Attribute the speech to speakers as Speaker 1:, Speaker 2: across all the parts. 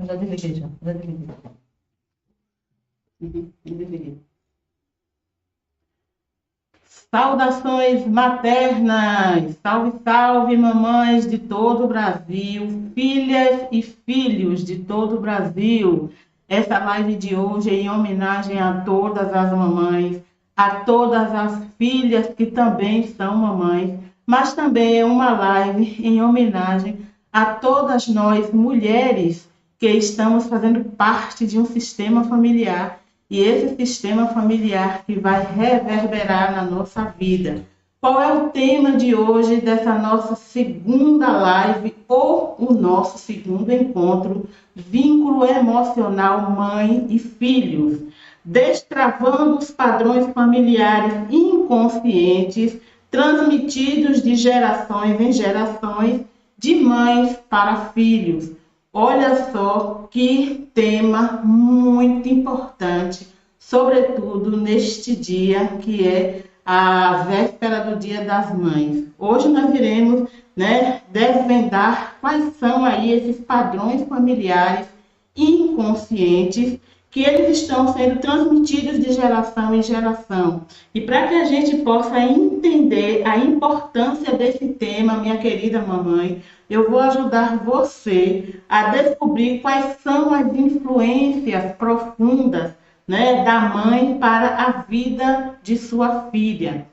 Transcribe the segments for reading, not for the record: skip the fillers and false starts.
Speaker 1: Já desliguei, já desliguei.
Speaker 2: Desliguei. Saudações maternas! Salve, salve, mamães de todo o Brasil, filhas e filhos de todo o Brasil. Essa live de hoje é em homenagem a todas as mamães, a todas as filhas que também são mamães, mas também é uma live em homenagem a todas nós mulheres que estamos fazendo parte de um sistema familiar. E esse sistema familiar que vai reverberar na nossa vida. Qual é o tema de hoje dessa nossa segunda live ou o nosso segundo encontro? Vínculo emocional mãe e filhos. Destravando os padrões familiares inconscientes transmitidos de gerações em gerações, de mães para filhos. Olha só que tema muito importante, sobretudo neste dia que é a véspera do Dia das Mães. Hoje nós iremos, desvendar quais são aí esses padrões familiares inconscientes que eles estão sendo transmitidos de geração em geração. E para que a gente possa entender a importância desse tema, minha querida mamãe, eu vou ajudar você a descobrir quais são as influências profundas, da mãe para a vida de sua filha.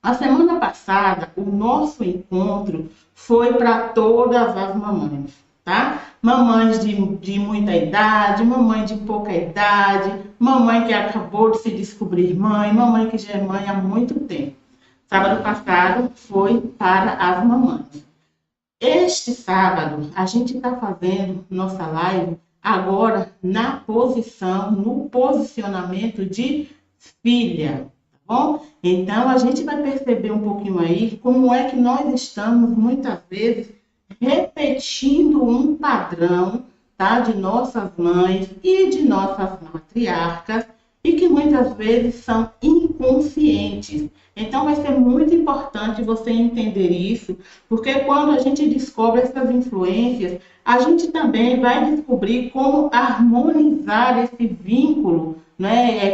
Speaker 2: A semana passada, o nosso encontro foi para todas as mamães, tá? Mamães de muita idade, mamãe de pouca idade, mamãe que acabou de se descobrir mãe, mamãe que já é mãe há muito tempo. Sábado passado foi para as mamães. Este sábado, a gente está fazendo nossa live agora no posicionamento de filha, tá bom? Então, a gente vai perceber um pouquinho aí como é que nós estamos, muitas vezes, repetindo um padrão, tá? De nossas mães e de nossas matriarcas, e que muitas vezes são inconscientes. Então, vai ser muito importante você entender isso, porque quando a gente descobre essas influências, a gente também vai descobrir como harmonizar esse vínculo,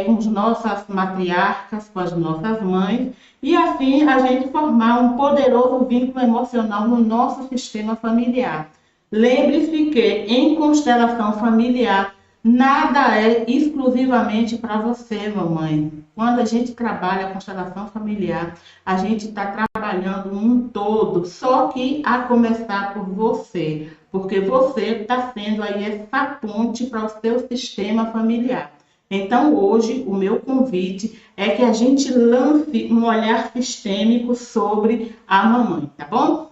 Speaker 2: com as nossas matriarcas, com as nossas mães, e assim a gente formar um poderoso vínculo emocional no nosso sistema familiar. Lembre-se que em constelação familiar, nada é exclusivamente para você, mamãe. Quando a gente trabalha a constelação familiar, a gente está trabalhando um todo, só que a começar por você, porque você está sendo aí essa ponte para o seu sistema familiar. Então, hoje, o meu convite é que a gente lance um olhar sistêmico sobre a mamãe, tá bom?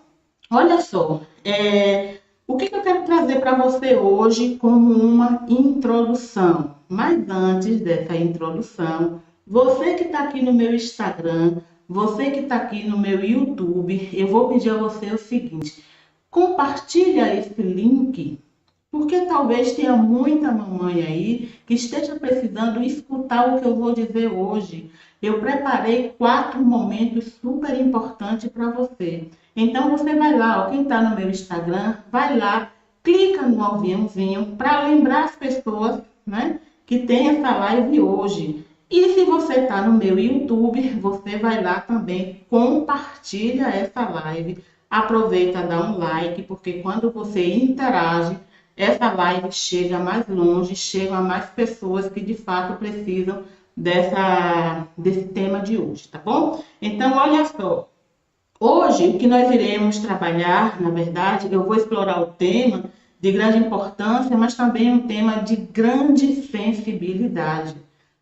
Speaker 2: Olha só, o que eu quero trazer para você hoje como uma introdução? Mas antes dessa introdução, você que está aqui no meu Instagram, você que está aqui no meu YouTube, eu vou pedir a você o seguinte: compartilha esse link, porque talvez tenha muita mamãe aí que esteja precisando escutar o que eu vou dizer hoje. Eu preparei 4 momentos super importantes para você. Então você vai lá, quem está no meu Instagram, vai lá, clica no aviãozinho para lembrar as pessoas, que tem essa live hoje. E se você está no meu YouTube, você vai lá também, compartilha essa live, aproveita, dá um like, porque quando você interage, essa live chega mais longe, chega a mais pessoas que de fato precisam desse tema de hoje, tá bom? Então, olha só. Hoje, o que nós iremos trabalhar, na verdade, eu vou explorar o tema de grande importância, mas também um tema de grande sensibilidade.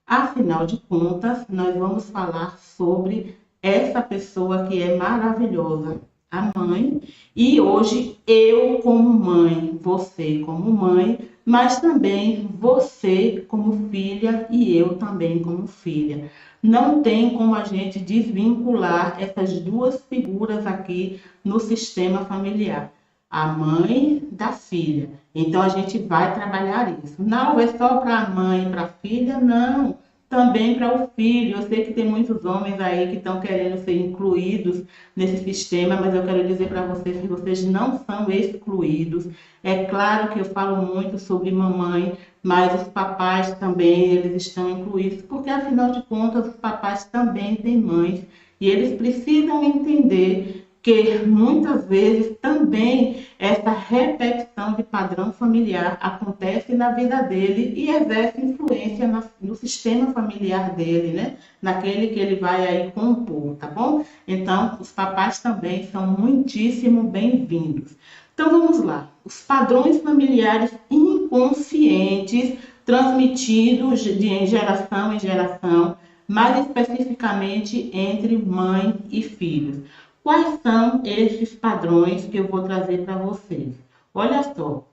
Speaker 2: Afinal de contas, nós vamos falar sobre essa pessoa que é maravilhosa, a mãe, e hoje eu como mãe, você como mãe, mas também você como filha e eu também como filha. Não tem como a gente desvincular essas duas figuras aqui no sistema familiar. A mãe da filha. Então, a gente vai trabalhar isso. Não é só para a mãe e para a filha, não. também para o filho. Eu sei que tem muitos homens aí que estão querendo ser incluídos nesse sistema, mas eu quero dizer para vocês que vocês não são excluídos. É claro que eu falo muito sobre mamãe, mas os papais também, eles estão incluídos, porque afinal de contas os papais também têm mães e eles precisam entender que muitas vezes também essa repetição de padrão familiar acontece na vida dele e exerce influência no sistema familiar dele, né? Naquele que ele vai aí compor, tá bom? Então, os papais também são muitíssimo bem-vindos. Então, vamos lá. Os padrões familiares inconscientes transmitidos de geração em geração, mais especificamente entre mãe e filhos. Quais são esses padrões que eu vou trazer para vocês? Olha só,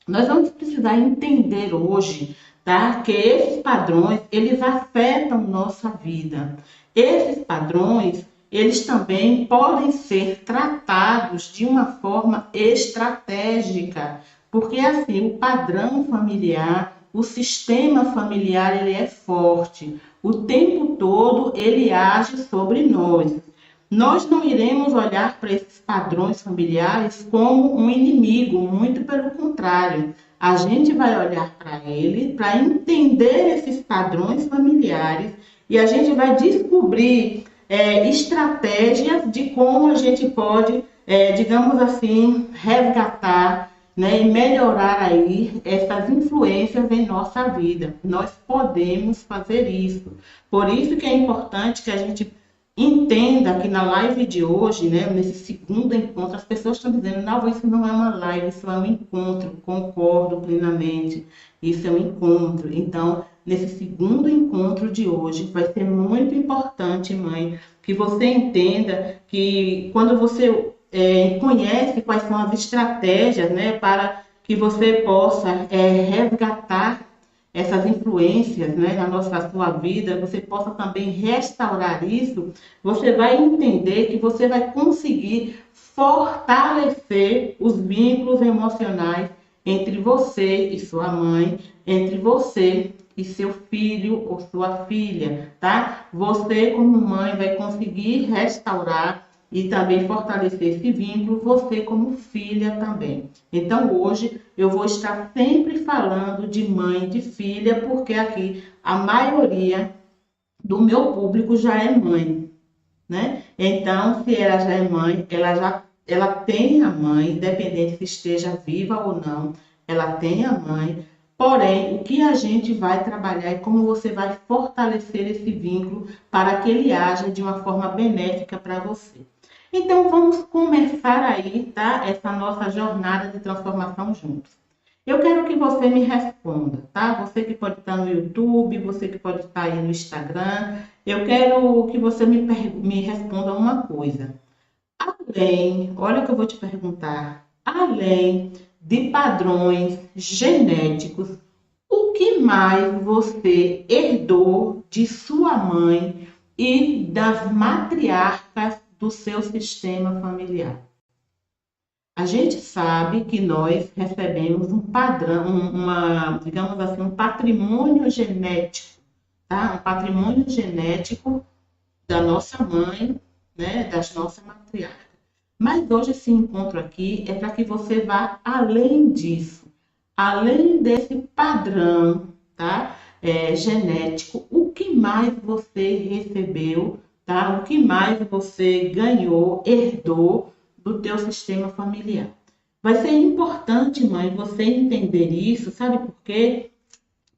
Speaker 2: nós vamos precisar entender hoje, tá? Que esses padrões, eles afetam nossa vida. Esses padrões, eles também podem ser tratados de uma forma estratégica, porque assim, o padrão familiar, o sistema familiar, ele é forte. O tempo todo ele age sobre nós. Nós não iremos olhar para esses padrões familiares como um inimigo, muito pelo contrário. A gente vai olhar para ele para entender esses padrões familiares e a gente vai descobrir estratégias de como a gente pode, digamos assim, resgatar, né, e melhorar aí essas influências em nossa vida. Nós podemos fazer isso. Por isso que é importante que a gente entenda que na live de hoje, né, nesse segundo encontro, as pessoas estão dizendo, não, isso não é uma live, isso é um encontro. Concordo plenamente, isso é um encontro. Então, nesse segundo encontro de hoje, vai ser muito importante, mãe, que você entenda que quando você conhece quais são as estratégias, né, para que você possa resgatar essas influências, né, na sua vida, você possa também restaurar isso, você vai entender que você vai conseguir fortalecer os vínculos emocionais entre você e sua mãe, entre você e seu filho ou sua filha, tá? Você, como mãe, vai conseguir restaurar e também fortalecer esse vínculo, você como filha também. Então hoje eu vou estar sempre falando de mãe e de filha, porque aqui a maioria do meu público já é mãe, né? Então, se ela já é mãe, ela tem a mãe, independente se esteja viva ou não, ela tem a mãe. Porém, o que a gente vai trabalhar é como você vai fortalecer esse vínculo para que ele haja de uma forma benéfica para você. Então, vamos começar aí, tá? Essa nossa jornada de transformação juntos. Eu quero que você me responda, tá? Você que pode estar no YouTube, você que pode estar aí no Instagram. Eu quero que você me responda uma coisa. Olha o que eu vou te perguntar. Além de padrões genéticos, o que mais você herdou de sua mãe e das matriarcas do seu sistema familiar? A gente sabe que nós recebemos um padrão, digamos assim, um patrimônio genético, tá? Um patrimônio genético da nossa mãe, né? Das nossas matriarcas. Mas hoje esse encontro aqui é para que você vá além disso, além desse padrão, tá? Genético. O que mais você recebeu, tá? O que mais você ganhou, herdou do teu sistema familiar. Vai ser importante, mãe, você entender isso, sabe por quê?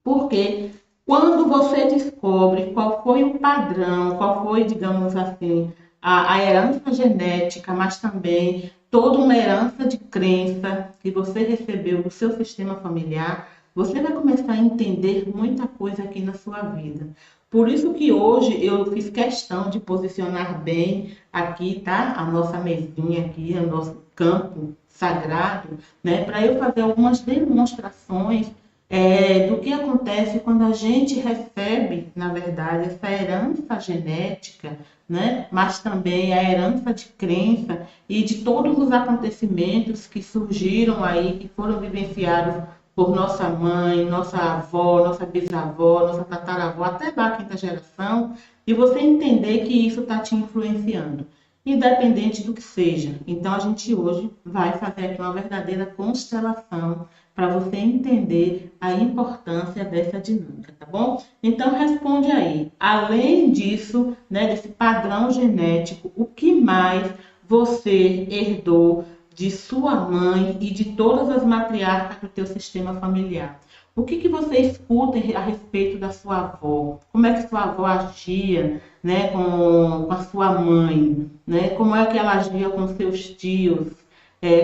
Speaker 2: Porque quando você descobre qual foi o padrão, qual foi, digamos assim, a herança genética, mas também toda uma herança de crença que você recebeu do seu sistema familiar, você vai começar a entender muita coisa aqui na sua vida. Por isso que hoje eu fiz questão de posicionar bem aqui, tá? A nossa mesinha aqui, o nosso campo sagrado, né? Para eu fazer algumas demonstrações do que acontece quando a gente recebe, na verdade, essa herança genética, né? Mas também a herança de crença e de todos os acontecimentos que surgiram aí, que foram vivenciados por nossa mãe, nossa avó, nossa bisavó, nossa tataravó, até lá a quinta geração, e você entender que isso está te influenciando, independente do que seja. Então, a gente hoje vai fazer aqui uma verdadeira constelação para você entender a importância dessa dinâmica, tá bom? Então, responde aí. Além disso, né, desse padrão genético, o que mais você herdou de sua mãe e de todas as matriarcas do teu sistema familiar? O que você escuta a respeito da sua avó? Como é que sua avó agia, né, com a sua mãe? Né? Como é que ela agia com seus tios?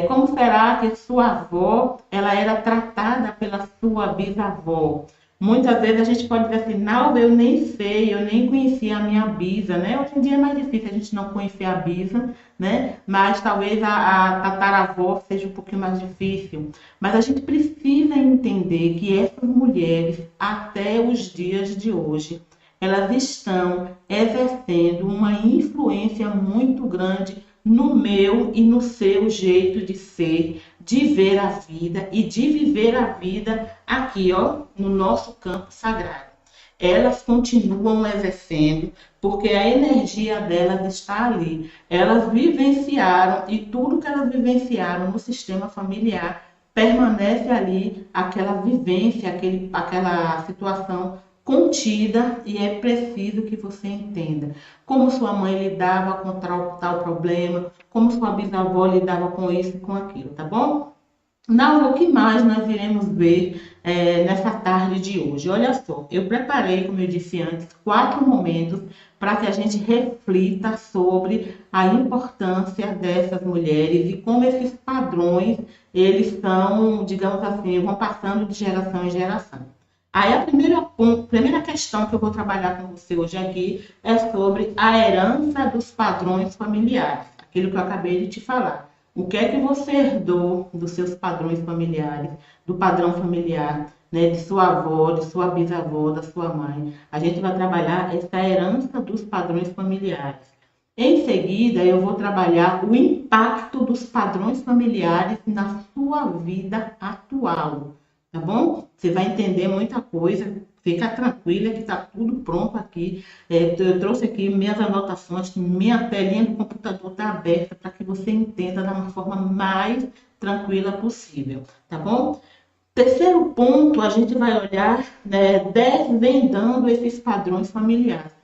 Speaker 2: Como será que sua avó ela era tratada pela sua bisavó? Muitas vezes a gente pode dizer assim, não, eu nem sei, eu nem conhecia a minha bisa, né? Hoje em dia é mais difícil a gente não conhecer a bisa, né? Mas talvez a tataravó seja um pouquinho mais difícil. Mas a gente precisa entender que essas mulheres, até os dias de hoje, elas estão exercendo uma influência muito grande no meu e no seu jeito de ser, de ver a vida e de viver a vida aqui, ó, no nosso campo sagrado. Elas continuam exercendo, porque a energia delas está ali. Elas vivenciaram e tudo que elas vivenciaram no sistema familiar permanece ali, aquela vivência, aquela situação contida, e é preciso que você entenda como sua mãe lidava com tal problema, como sua bisavó lidava com isso e com aquilo, tá bom? Não, o que mais nós iremos ver nessa tarde de hoje? Olha só, eu preparei, como eu disse antes, 4 momentos para que a gente reflita sobre a importância dessas mulheres e como esses padrões, eles são, digamos assim, vão passando de geração em geração. Aí a primeira questão que eu vou trabalhar com você hoje aqui é sobre a herança dos padrões familiares, aquilo que eu acabei de te falar. O que é que você herdou dos seus padrões familiares, do padrão familiar, né, de sua avó, de sua bisavó, da sua mãe? A gente vai trabalhar essa herança dos padrões familiares. Em seguida, eu vou trabalhar o impacto dos padrões familiares na sua vida atual, tá bom? Você vai entender muita coisa, fica tranquila que está tudo pronto aqui. Eu trouxe aqui minhas anotações, minha telinha do computador está aberta para que você entenda da uma forma mais tranquila possível, tá bom? Terceiro ponto, a gente vai olhar, né, desvendando esses padrões familiares.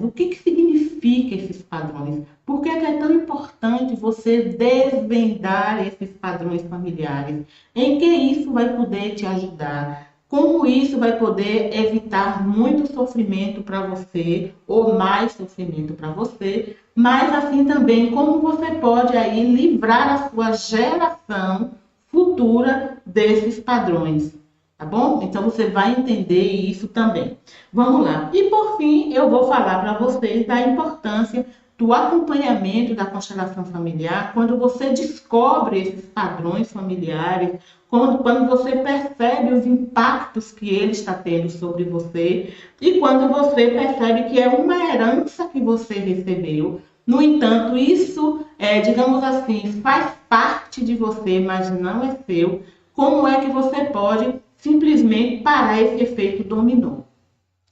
Speaker 2: O que significa esses padrões? Por que é tão importante você desvendar esses padrões familiares? Em que isso vai poder te ajudar? Como isso vai poder evitar muito sofrimento para você, ou mais sofrimento para você, mas assim também como você pode aí livrar a sua geração futura desses padrões, tá bom? Então você vai entender isso também. Vamos lá. E por fim, eu vou falar para vocês da importância do acompanhamento da constelação familiar, quando você descobre esses padrões familiares, quando você percebe os impactos que ele está tendo sobre você e quando você percebe que é uma herança que você recebeu. No entanto, isso, digamos assim, faz parte de você, mas não é seu. Como é que você pode simplesmente parar esse efeito dominó?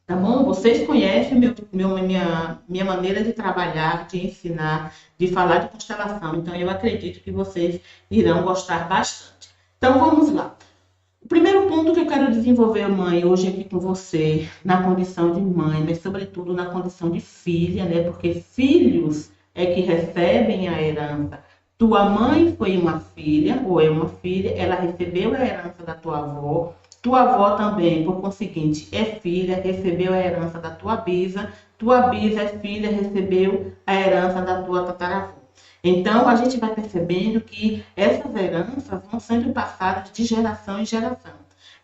Speaker 2: Tá bom? Vocês conhecem minha maneira de trabalhar, de ensinar, de falar de constelação. Então, eu acredito que vocês irão gostar bastante. Então, vamos lá. O primeiro ponto que eu quero desenvolver, mãe, hoje aqui com você, na condição de mãe, mas sobretudo na condição de filha, né? Porque filhos é que recebem a herança. Tua mãe foi uma filha, ou é uma filha, ela recebeu a herança da tua avó. Tua avó também, por conseguinte, é filha, recebeu a herança da tua bisa. Tua bisa é filha, recebeu a herança da tua tataravó. Então, a gente vai percebendo que essas heranças vão sendo passadas de geração em geração.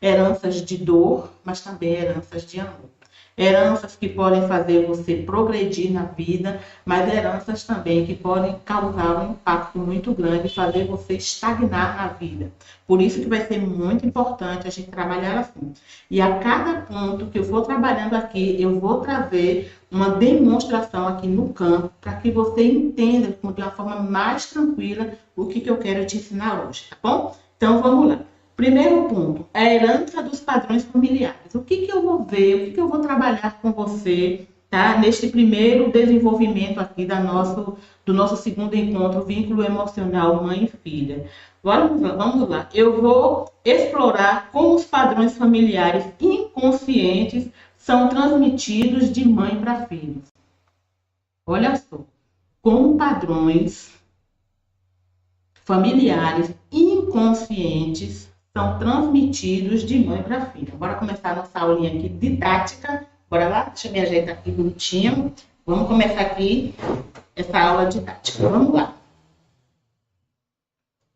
Speaker 2: Heranças de dor, mas também heranças de amor. Heranças que podem fazer você progredir na vida, mas heranças também que podem causar um impacto muito grande e fazer você estagnar na vida. Por isso que vai ser muito importante a gente trabalhar assim. E a cada ponto que eu for trabalhando aqui, eu vou trazer uma demonstração aqui no campo para que você entenda de uma forma mais tranquila o que eu quero te ensinar hoje, tá bom? Então vamos lá. Primeiro ponto, a herança dos padrões familiares. O que eu vou ver, o que eu vou trabalhar com você, tá? Neste primeiro desenvolvimento aqui do nosso segundo encontro, vínculo emocional mãe e filha. Vamos lá. Eu vou explorar como os padrões familiares inconscientes são transmitidos de mãe para filho. Olha só, como padrões familiares inconscientes são transmitidos de mãe para filha. Bora começar a nossa aulinha aqui didática. Bora lá? Deixa eu me ajeitar aqui bonitinho. Vamos começar aqui essa aula didática. Vamos lá.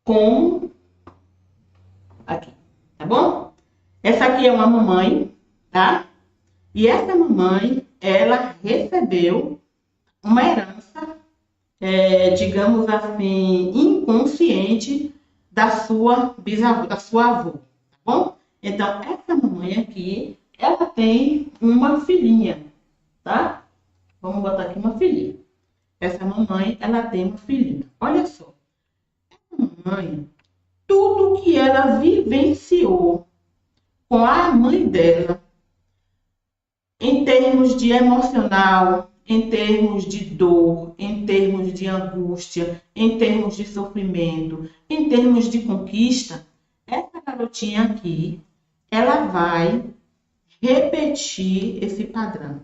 Speaker 2: Como aqui, tá bom? Essa aqui é uma mamãe, tá? E essa mamãe, ela recebeu uma herança, digamos assim, inconsciente da sua bisavó, da sua avó, tá bom? Então, essa mamãe aqui, ela tem uma filhinha, tá? Vamos botar aqui uma filhinha. Essa mamãe, ela tem uma filhinha. Olha só. Essa mamãe, tudo que ela vivenciou com a mãe dela, em termos de emocional, em termos de dor, em termos de angústia, em termos de sofrimento, em termos de conquista, essa garotinha aqui, ela vai repetir esse padrão.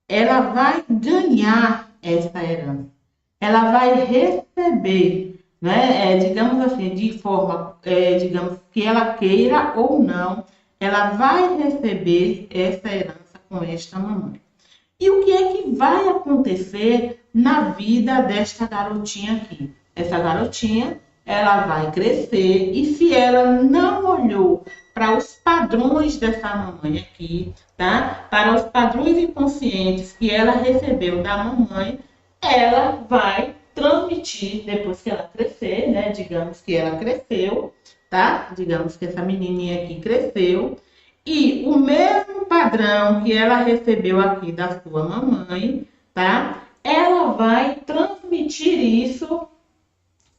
Speaker 2: Ela vai ganhar essa herança. Ela vai receber, né? Digamos assim, de forma, digamos, que ela queira ou não, ela vai receber essa herança com esta mamãe. E o que é que vai acontecer na vida desta garotinha aqui? Essa garotinha, ela vai crescer e se ela não olhou para os padrões dessa mamãe aqui, tá? Para os padrões inconscientes que ela recebeu da mamãe, ela vai transmitir depois que ela crescer, né? Digamos que ela cresceu, tá? Digamos que essa menininha aqui cresceu. E o mesmo padrão que ela recebeu aqui da sua mamãe, tá? Ela vai transmitir isso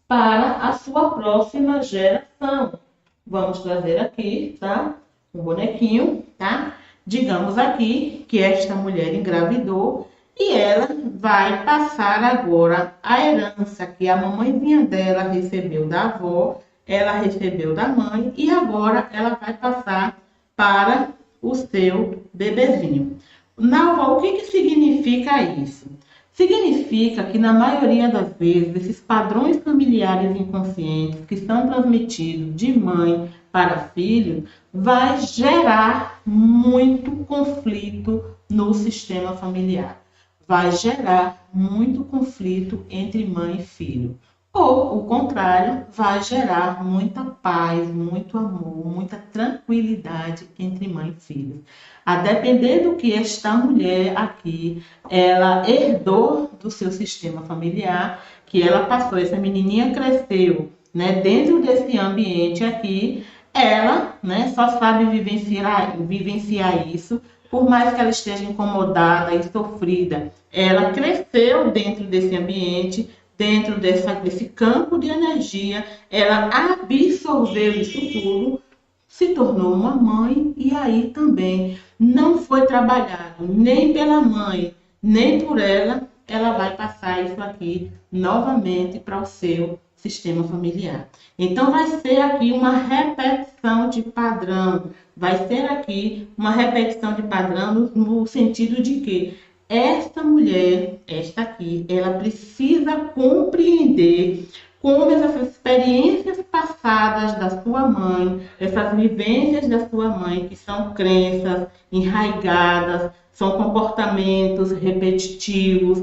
Speaker 2: para a sua próxima geração. Vamos trazer aqui, tá? Um bonequinho, tá? Digamos aqui que esta mulher engravidou e ela vai passar agora a herança que a mamãezinha dela recebeu da avó, ela recebeu da mãe e agora ela vai passar para o seu bebezinho. Nalva, o que significa isso? Significa que na maioria das vezes esses padrões familiares inconscientes que são transmitidos de mãe para filho vai gerar muito conflito no sistema familiar. Vai gerar muito conflito entre mãe e filho. Ou, o contrário, vai gerar muita paz, muito amor, muita tranquilidade entre mãe e filho. A depender do que esta mulher aqui, ela herdou do seu sistema familiar, que ela passou, essa menininha cresceu, né, dentro desse ambiente aqui, ela, né, só sabe vivenciar isso, por mais que ela esteja incomodada e sofrida. Ela cresceu dentro desse ambiente, dentro desse campo de energia, ela absorveu isso tudo, se tornou uma mãe e aí também não foi trabalhado nem pela mãe, nem por ela, ela vai passar isso aqui novamente para o seu sistema familiar. Então vai ser aqui uma repetição de padrão, vai ser aqui uma repetição de padrão no sentido de que esta mulher, esta aqui, ela precisa compreender como essas experiências passadas da sua mãe, essas vivências da sua mãe, que são crenças enraigadas, são comportamentos repetitivos,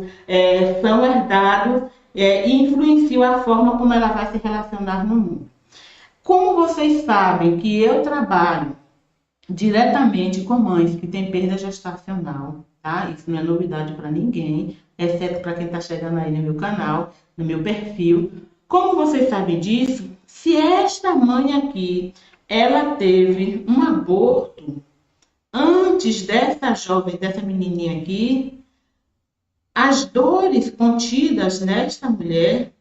Speaker 2: são herdados e influenciam a forma como ela vai se relacionar no mundo. Como vocês sabem que eu trabalho diretamente com mães que têm perda gestacional, tá? Isso não é novidade para ninguém, exceto para quem está chegando aí no meu canal, no meu perfil. Como vocês sabem disso, se esta mãe aqui, ela teve um aborto antes dessa jovem, dessa menininha aqui, as dores contidas nesta mulher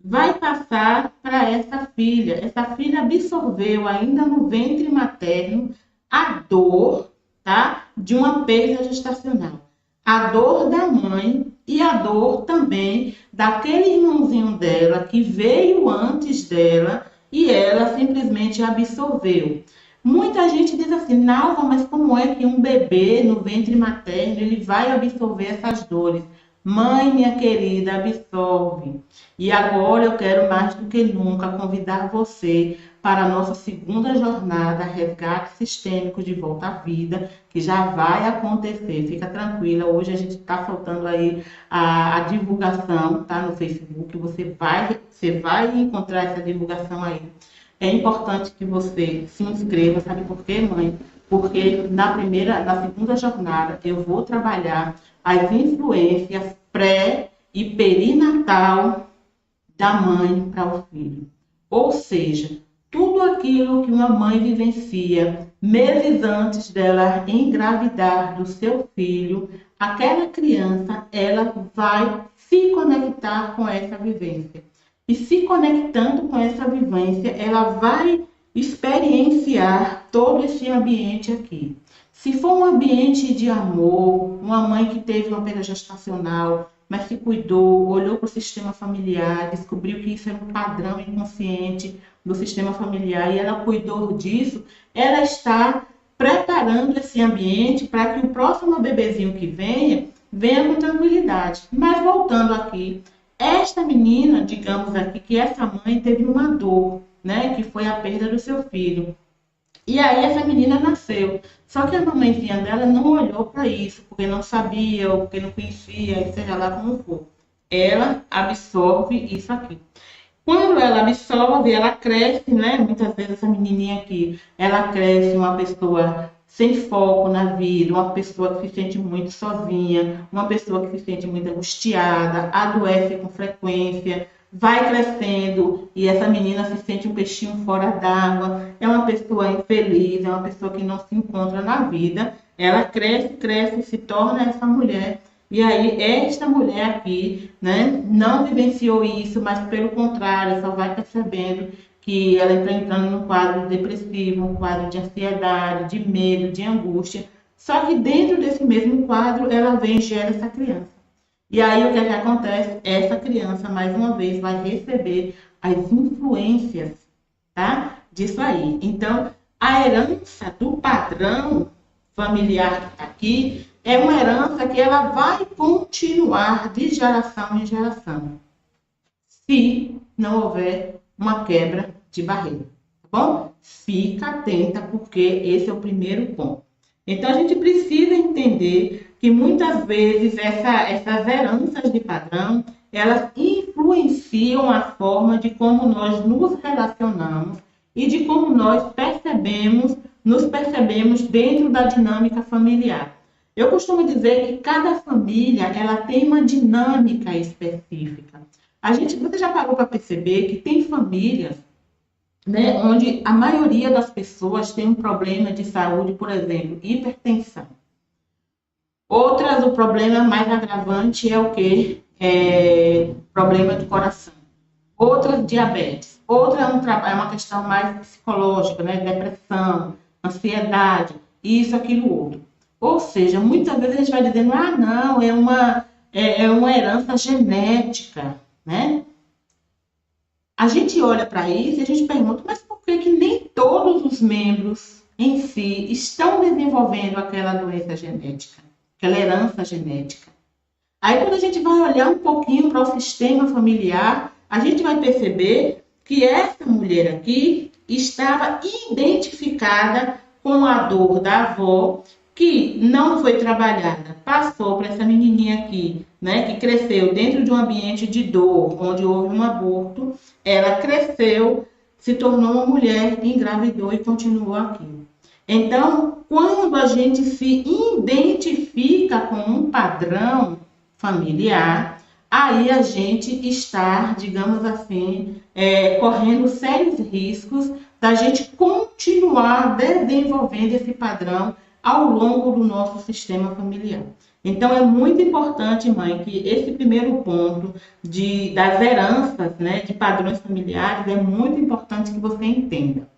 Speaker 2: vai passar para essa filha. Essa filha absorveu ainda no ventre materno a dor, tá? De uma perda gestacional. A dor da mãe e a dor também daquele irmãozinho dela que veio antes dela e ela simplesmente absorveu. Muita gente diz assim, Nalva, mas como é que um bebê no ventre materno ele vai absorver essas dores? Mãe, minha querida, absorve. E agora eu quero mais do que nunca convidar você para a nossa segunda jornada Resgate Sistêmico de Volta à Vida, que já vai acontecer. Fica tranquila, hoje a gente está soltando aí a divulgação, tá, no Facebook. Você vai encontrar essa divulgação aí. É importante que você se inscreva, sabe por quê, mãe? Porque na segunda jornada eu vou trabalhar as influências pré e perinatal da mãe para o filho. Ou seja, tudo aquilo que uma mãe vivencia meses antes dela engravidar do seu filho, aquela criança, ela vai se conectar com essa vivência. E se conectando com essa vivência, ela vai experienciar todo esse ambiente aqui. Se for um ambiente de amor, uma mãe que teve uma perda gestacional, mas se cuidou, olhou para o sistema familiar, descobriu que isso era um padrão inconsciente do sistema familiar e ela cuidou disso, ela está preparando esse ambiente para que o próximo bebezinho que venha com tranquilidade. Mas voltando aqui, esta menina, digamos aqui, que essa mãe teve uma dor, né, que foi a perda do seu filho. E aí essa menina nasceu. Só que a mamãezinha dela não olhou para isso, porque não sabia, ou porque não conhecia, seja lá como for. Ela absorve isso aqui. Quando ela absorve, ela cresce, né? Muitas vezes essa menininha aqui, ela cresce uma pessoa sem foco na vida, uma pessoa que se sente muito sozinha, uma pessoa que se sente muito angustiada, adoece com frequência, vai crescendo e essa menina se sente um peixinho fora d'água, é uma pessoa infeliz, é uma pessoa que não se encontra na vida, ela cresce, se torna essa mulher. E aí, esta mulher aqui, né, não vivenciou isso, mas pelo contrário, só vai percebendo que ela está entrando num quadro depressivo, um quadro de ansiedade, de medo, de angústia. Só que dentro desse mesmo quadro, ela vem e gera essa criança. E aí, o que é que acontece? Essa criança, mais uma vez, vai receber as influências, tá, disso aí. Então, a herança do padrão familiar que está aqui é uma herança que ela vai continuar de geração em geração, se não houver uma quebra de barreira, tá bom? Fica atenta, porque esse é o primeiro ponto. Então, a gente precisa entender que muitas vezes essas heranças de padrão, elas influenciam a forma de como nós nos relacionamos e de como nós nos percebemos dentro da dinâmica familiar. Eu costumo dizer que cada família, ela tem uma dinâmica específica. Você já parou para perceber que tem famílias, né, onde a maioria das pessoas tem um problema de saúde, por exemplo, hipertensão. Outras, o problema mais agravante é o quê? Problema do coração. Outra, diabetes. Outra é uma questão mais psicológica, né? Depressão, ansiedade, isso, aquilo, outro. Ou seja, muitas vezes a gente vai dizendo, não, é uma herança genética, né? A gente olha para isso e a gente pergunta, mas por que nem todos os membros em si estão desenvolvendo aquela doença genética, aquela herança genética? Aí, quando a gente vai olhar um pouquinho para o sistema familiar, a gente vai perceber que essa mulher aqui estava identificada com a dor da avó, que não foi trabalhada, passou para essa menininha aqui, né, que cresceu dentro de um ambiente de dor, onde houve um aborto, ela cresceu, se tornou uma mulher, engravidou e continuou aqui. Então, quando a gente se identifica com um padrão familiar, aí a gente está, digamos assim, correndo sérios riscos da gente continuar desenvolvendo esse padrão ao longo do nosso sistema familiar. Então, é muito importante, mãe, que esse primeiro ponto das heranças, né, de padrões familiares, é muito importante que você entenda.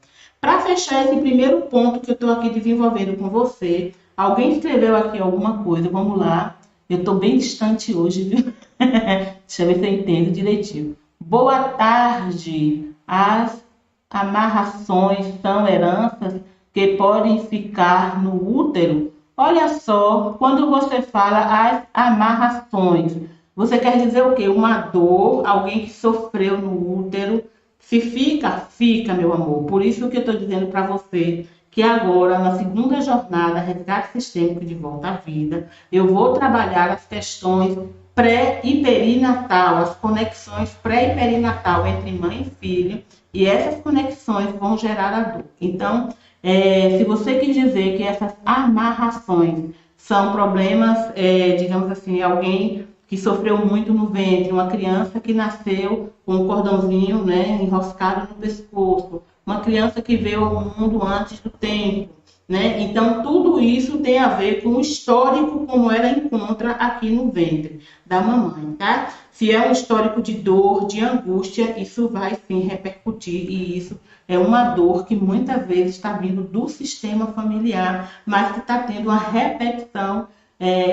Speaker 2: Para fechar esse primeiro ponto que eu estou aqui desenvolvendo com você, alguém escreveu aqui alguma coisa, vamos lá. Eu estou bem distante hoje, viu? Deixa eu ver se eu entendo direitinho. Boa tarde. As amarrações são heranças que podem ficar no útero? Olha só, quando você fala as amarrações, você quer dizer o quê? Uma dor, alguém que sofreu no útero. Se fica, fica, meu amor. Por isso que eu estou dizendo para você que agora, na segunda jornada, Resgate Sistêmico de Volta à Vida, eu vou trabalhar as questões pré e perinatal, as conexões pré e perinatal entre mãe e filho, e essas conexões vão gerar a dor. Então, se você quis dizer que essas amarrações são problemas, digamos assim, alguém que sofreu muito no ventre, uma criança que nasceu com um cordãozinho, né, enroscado no pescoço, uma criança que veio ao mundo antes do tempo, né? Então, tudo isso tem a ver com o histórico, como ela encontra aqui no ventre da mamãe, tá? Se é um histórico de dor, de angústia, isso vai sim repercutir, e isso é uma dor que muitas vezes está vindo do sistema familiar, mas que está tendo uma repetição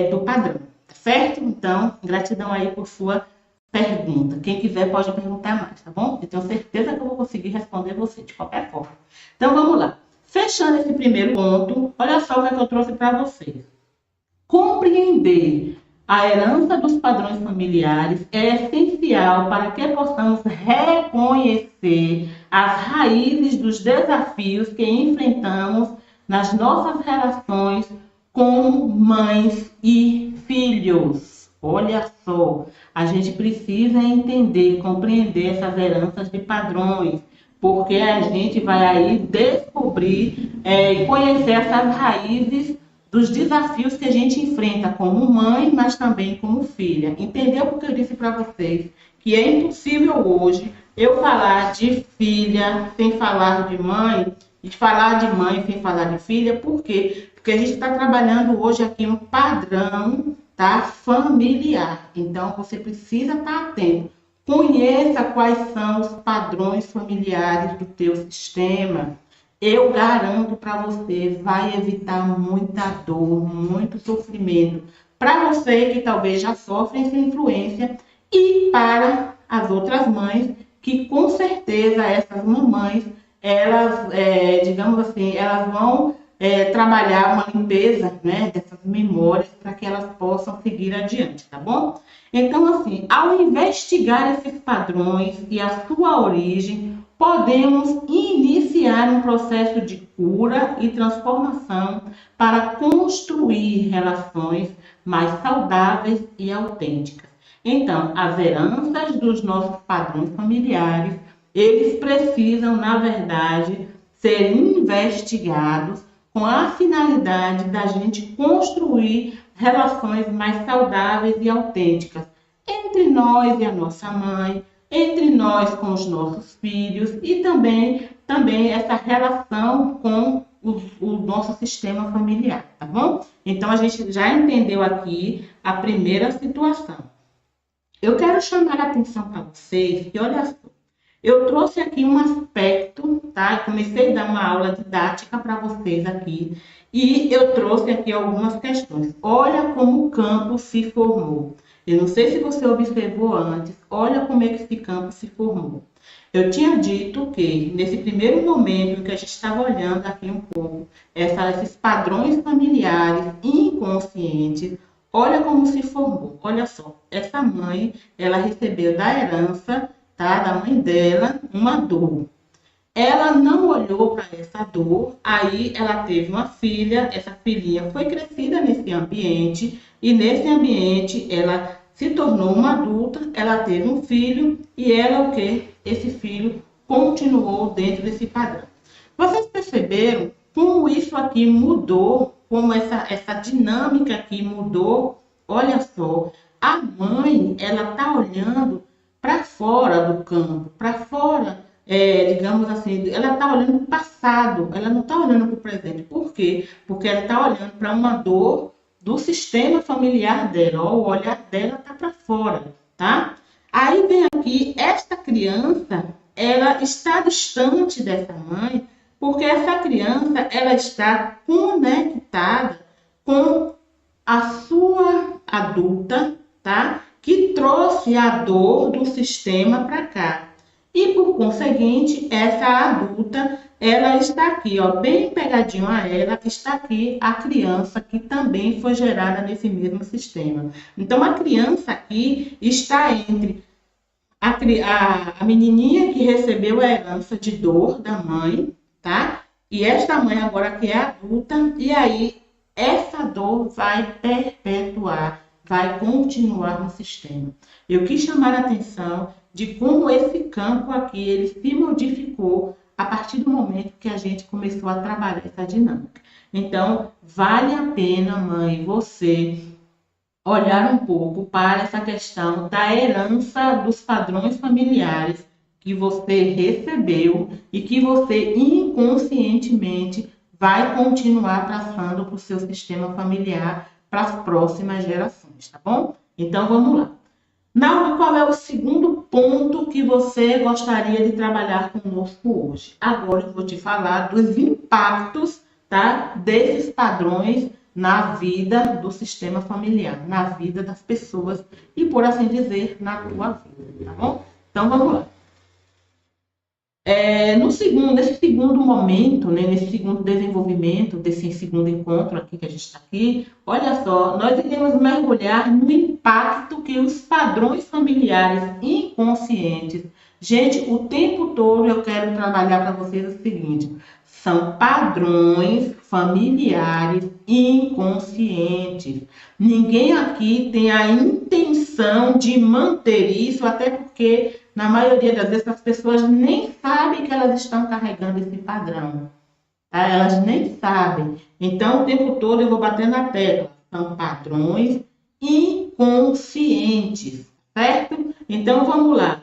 Speaker 2: do padrão, tá certo? Então, gratidão aí por sua pergunta. Quem quiser pode perguntar mais, tá bom? Eu tenho certeza que eu vou conseguir responder você de qualquer forma. Então, vamos lá. Fechando esse primeiro ponto, olha só o que eu trouxe para vocês. Compreender a herança dos padrões familiares é essencial para que possamos reconhecer as raízes dos desafios que enfrentamos nas nossas relações com mães e filhos. Olha só, a gente precisa entender, compreender essas heranças de padrões, porque a gente vai aí descobrir e conhecer essas raízes dos desafios que a gente enfrenta como mãe, mas também como filha. Entendeu porque eu disse para vocês que é impossível hoje eu falar de filha sem falar de mãe, e falar de mãe sem falar de filha? Por quê? Porque a gente está trabalhando hoje aqui um padrão, tá, familiar. Então, você precisa estar atento. Conheça quais são os padrões familiares do teu sistema. Eu garanto para você, vai evitar muita dor, muito sofrimento. Para você que talvez já sofre essa influência, e para as outras mães, que com certeza essas mamães, elas, digamos assim, elas vão trabalhar uma limpeza, né, dessas memórias para que elas possam seguir adiante, tá bom? Então, assim, ao investigar esses padrões e a sua origem, podemos iniciar um processo de cura e transformação para construir relações mais saudáveis e autênticas. Então, as heranças dos nossos padrões familiares, eles precisam, na verdade, ser investigados com a finalidade da gente construir relações mais saudáveis e autênticas entre nós e a nossa mãe, entre nós com os nossos filhos, e também essa relação com o nosso sistema familiar, tá bom? Então, a gente já entendeu aqui a primeira situação. Eu quero chamar a atenção para vocês que, olha só, eu trouxe aqui um aspecto, tá? Eu comecei a dar uma aula didática para vocês aqui, e eu trouxe aqui algumas questões. Olha como o campo se formou. Eu não sei se você observou antes, olha como é que esse campo se formou. Eu tinha dito que, nesse primeiro momento em que a gente estava olhando aqui um pouco, esses padrões familiares inconscientes, olha como se formou. Olha só, essa mãe, ela recebeu da herança, tá, da mãe dela, uma dor. Ela não olhou para essa dor, aí ela teve uma filha, essa filhinha foi crescida nesse ambiente, e nesse ambiente ela se tornou uma adulta, ela teve um filho, e ela, o quê? Esse filho continuou dentro desse padrão. Vocês perceberam como isso aqui mudou, como essa dinâmica aqui mudou? Olha só, a mãe, ela está olhando para fora do campo, para fora, digamos assim, ela está olhando para o passado, ela não está olhando para o presente. Por quê? Porque ela está olhando para uma dor do sistema familiar dela. Ó, o olhar dela está para fora, tá? Aí vem aqui, esta criança, ela está distante dessa mãe, porque essa criança, ela está conectada com a sua adulta, tá? Que trouxe a dor do sistema para cá. E, por conseguinte, essa adulta, ela está aqui, ó, bem pegadinho a ela, está aqui a criança que também foi gerada nesse mesmo sistema. Então, a criança aqui está entre a menininha que recebeu a herança de dor da mãe, tá? E esta mãe agora que é adulta, e aí essa dor vai perpetuar, vai continuar no sistema. Eu quis chamar a atenção de como esse campo aqui, ele se modificou a partir do momento que a gente começou a trabalhar essa dinâmica. Então, vale a pena, mãe, você olhar um pouco para essa questão da herança dos padrões familiares que você recebeu e que você inconscientemente vai continuar traçando para o seu sistema familiar para as próximas gerações, tá bom? Então, vamos lá. Naura, qual é o segundo ponto que você gostaria de trabalhar conosco hoje? Agora eu vou te falar dos impactos, tá, desses padrões na vida do sistema familiar, na vida das pessoas e, por assim dizer, na tua vida, tá bom? Então, vamos lá. Nesse segundo momento, né, nesse segundo desenvolvimento, desse segundo encontro aqui que a gente está aqui, olha só, nós iremos mergulhar no impacto que os padrões familiares inconscientes. Gente, o tempo todo eu quero trabalhar para vocês o seguinte: são padrões familiares inconscientes. Ninguém aqui tem a intenção de manter isso, até porque na maioria das vezes as pessoas nem sabem que elas estão carregando esse padrão. Tá? Elas nem sabem. Então, o tempo todo eu vou bater na tecla. São padrões inconscientes, certo? Então, vamos lá.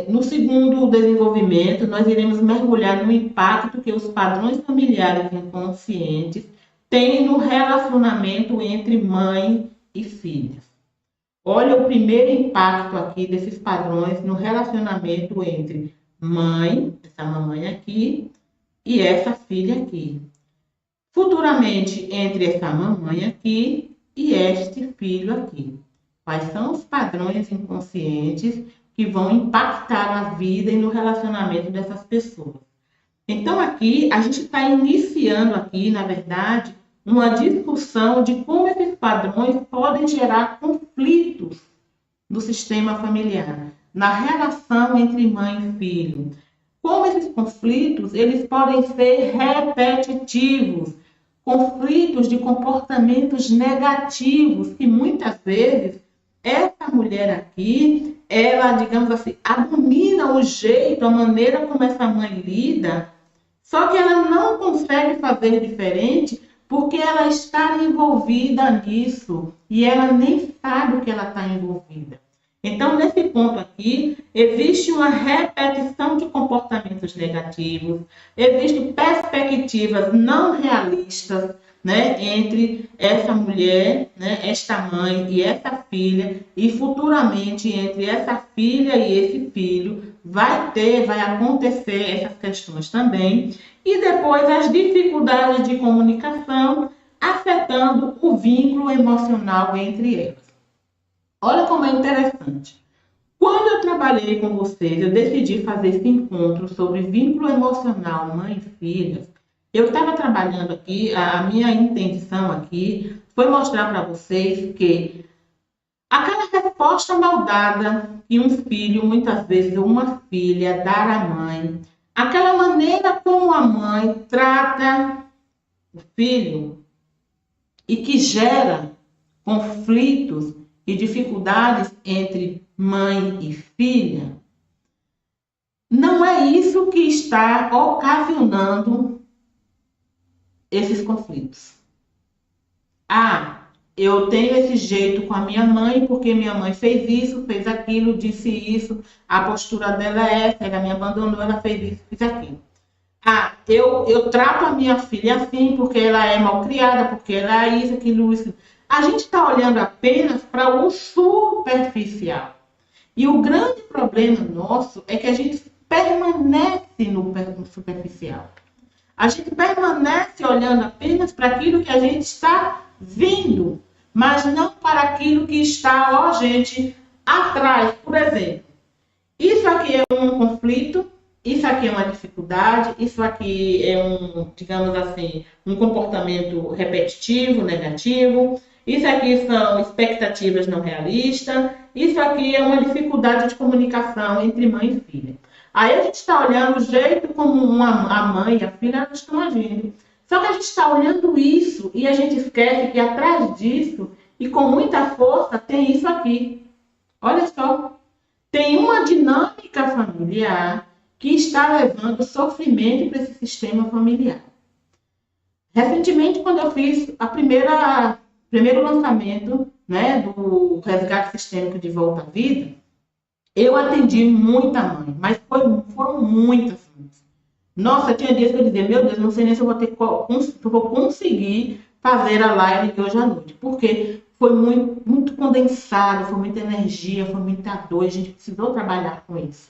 Speaker 2: No segundo desenvolvimento, nós iremos mergulhar no impacto que os padrões familiares inconscientes têm no relacionamento entre mãe e filhas. Olha o primeiro impacto aqui desses padrões no relacionamento entre mãe, essa mamãe aqui, e essa filha aqui. Futuramente, entre essa mamãe aqui e este filho aqui. Quais são os padrões inconscientes que vão impactar na vida e no relacionamento dessas pessoas? Então, aqui, a gente está iniciando aqui, na verdade, uma discussão de como esses padrões podem gerar conflitos no sistema familiar, na relação entre mãe e filho. Como esses conflitos, eles podem ser repetitivos, conflitos de comportamentos negativos, que muitas vezes essa mulher aqui, ela, digamos assim, abomina o jeito, a maneira como essa mãe lida, só que ela não consegue fazer diferente porque ela está envolvida nisso e ela nem sabe o que ela está envolvida. Então, nesse ponto aqui, existe uma repetição de comportamentos negativos, existem perspectivas não realistas, né, entre essa mulher, né, esta mãe e essa filha, e futuramente entre essa filha e esse filho vai acontecer essas questões também, e depois as dificuldades de comunicação afetando o vínculo emocional entre elas. Olha como é interessante. Quando eu trabalhei com vocês, eu decidi fazer esse encontro sobre vínculo emocional mãe e filha. Eu estava trabalhando aqui, a minha intenção aqui foi mostrar para vocês que aquela resposta maldada que um filho, muitas vezes uma filha, dá à mãe, aquela maneira como a mãe trata o filho e que gera conflitos e dificuldades entre mãe e filha, não é isso que está ocasionando esses conflitos. Eu tenho esse jeito com a minha mãe porque minha mãe fez isso, fez aquilo, disse isso, a postura dela é essa, ela me abandonou, ela fez isso, fez aquilo. Ah, eu trato a minha filha assim porque ela é mal criada, porque ela é isso, aquilo, isso. A gente está olhando apenas para o superficial. E o grande problema nosso é que a gente permanece no superficial. A gente permanece olhando apenas para aquilo que a gente está vendo, mas não para aquilo que está, ó, gente, atrás. Por exemplo, isso aqui é um conflito, isso aqui é uma dificuldade, isso aqui é um, digamos assim, um comportamento repetitivo, negativo, isso aqui são expectativas não realistas, isso aqui é uma dificuldade de comunicação entre mãe e filha. Aí a gente está olhando o jeito como a mãe e a filha estão agindo. Só que a gente está olhando isso e a gente esquece que atrás disso, e com muita força, tem isso aqui. Olha só, tem uma dinâmica familiar que está levando sofrimento para esse sistema familiar. Recentemente, quando eu fiz primeiro lançamento, né, do resgate sistêmico de volta à vida, eu atendi muita mãe, mas foram muitas mães. Nossa, tinha dias que eu dizia, meu Deus, não sei nem se eu vou conseguir fazer a live de hoje à noite, porque foi muito condensado, foi muita energia, foi muita dor, a gente precisou trabalhar com isso.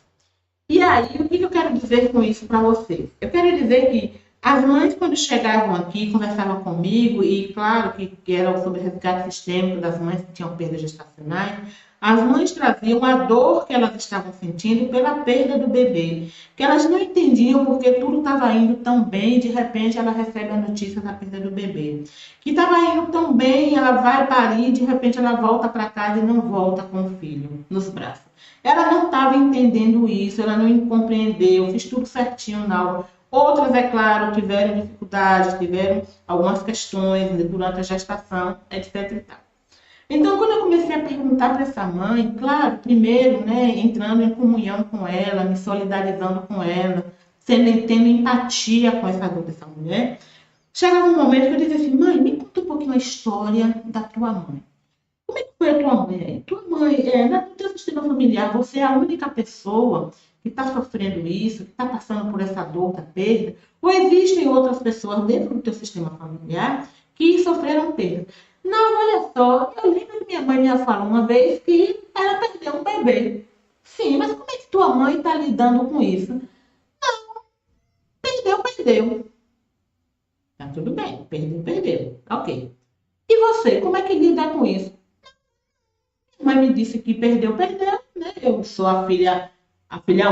Speaker 2: E aí, o que eu quero dizer com isso para vocês? Eu quero dizer que as mães, quando chegavam aqui, conversavam comigo, e claro que era sobre resgate sistêmico das mães que tinham perdas gestacionais, as mães traziam a dor que elas estavam sentindo pela perda do bebê, que elas não entendiam porque tudo estava indo tão bem, e de repente ela recebe a notícia da perda do bebê. Que estava indo tão bem, ela vai parir, e de repente ela volta para casa e não volta com o filho nos braços. Ela não estava entendendo isso, ela não compreendeu, fiz tudo certinho na aula. Outras, é claro, tiveram dificuldades, tiveram algumas questões durante a gestação, etc. E tal. Então, quando eu comecei a perguntar para essa mãe, claro, primeiro, né, entrando em comunhão com ela, me solidarizando com ela, tendo empatia com essa dor dessa mulher, chegava um momento que eu dizia assim, mãe, me conta um pouquinho a história da tua mãe. Como é que foi a tua mãe? Tua mãe, no teu sistema familiar, você é a única pessoa que está sofrendo isso, que está passando por essa dor da perda? Ou existem outras pessoas dentro do teu sistema familiar que sofreram perda? Não, olha só, eu lembro que minha mãe me falou uma vez que ela perdeu um bebê. Sim, mas como é que tua mãe está lidando com isso? Perdeu. Tá tudo bem, perdeu. Ok. E você, como é que lida com isso? Mãe me disse que perdeu, né? Eu sou a filha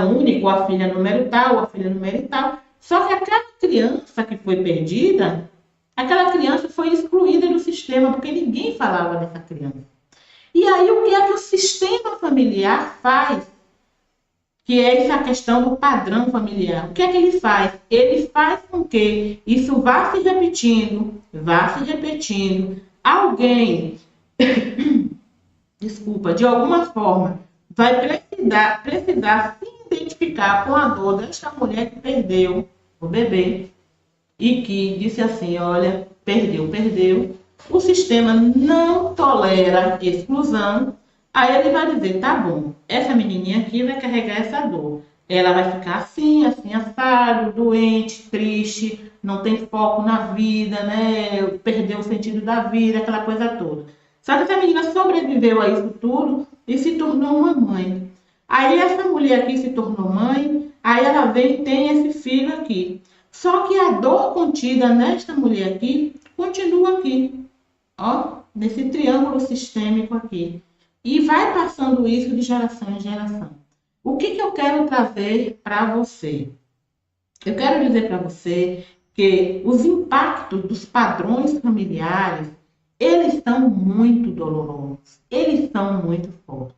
Speaker 2: única, ou a filha número tal, ou a filha número tal. Só que aquela criança que foi perdida, aquela criança foi excluída do sistema, porque ninguém falava dessa criança. E aí, o que é que o sistema familiar faz? Que é essa questão do padrão familiar. O que é que ele faz? Ele faz com que isso vá se repetindo. Alguém desculpa, de alguma forma, vai precisar se identificar com a dor desta mulher que perdeu o bebê e que disse assim, olha, perdeu. O sistema não tolera exclusão. Aí ele vai dizer, tá bom, essa menininha aqui vai carregar essa dor. Ela vai ficar assim, assado, doente, triste, não tem foco na vida, né? Perdeu o sentido da vida, aquela coisa toda. Só que essa menina sobreviveu a isso tudo e se tornou uma mãe. Aí essa mulher aqui se tornou mãe, aí ela vem e tem esse filho aqui. Só que a dor contida nesta mulher aqui continua aqui, ó, nesse triângulo sistêmico aqui. E vai passando isso de geração em geração. O que eu quero trazer para você? Eu quero dizer para você que os impactos dos padrões familiares, eles são muito dolorosos, eles são muito fortes.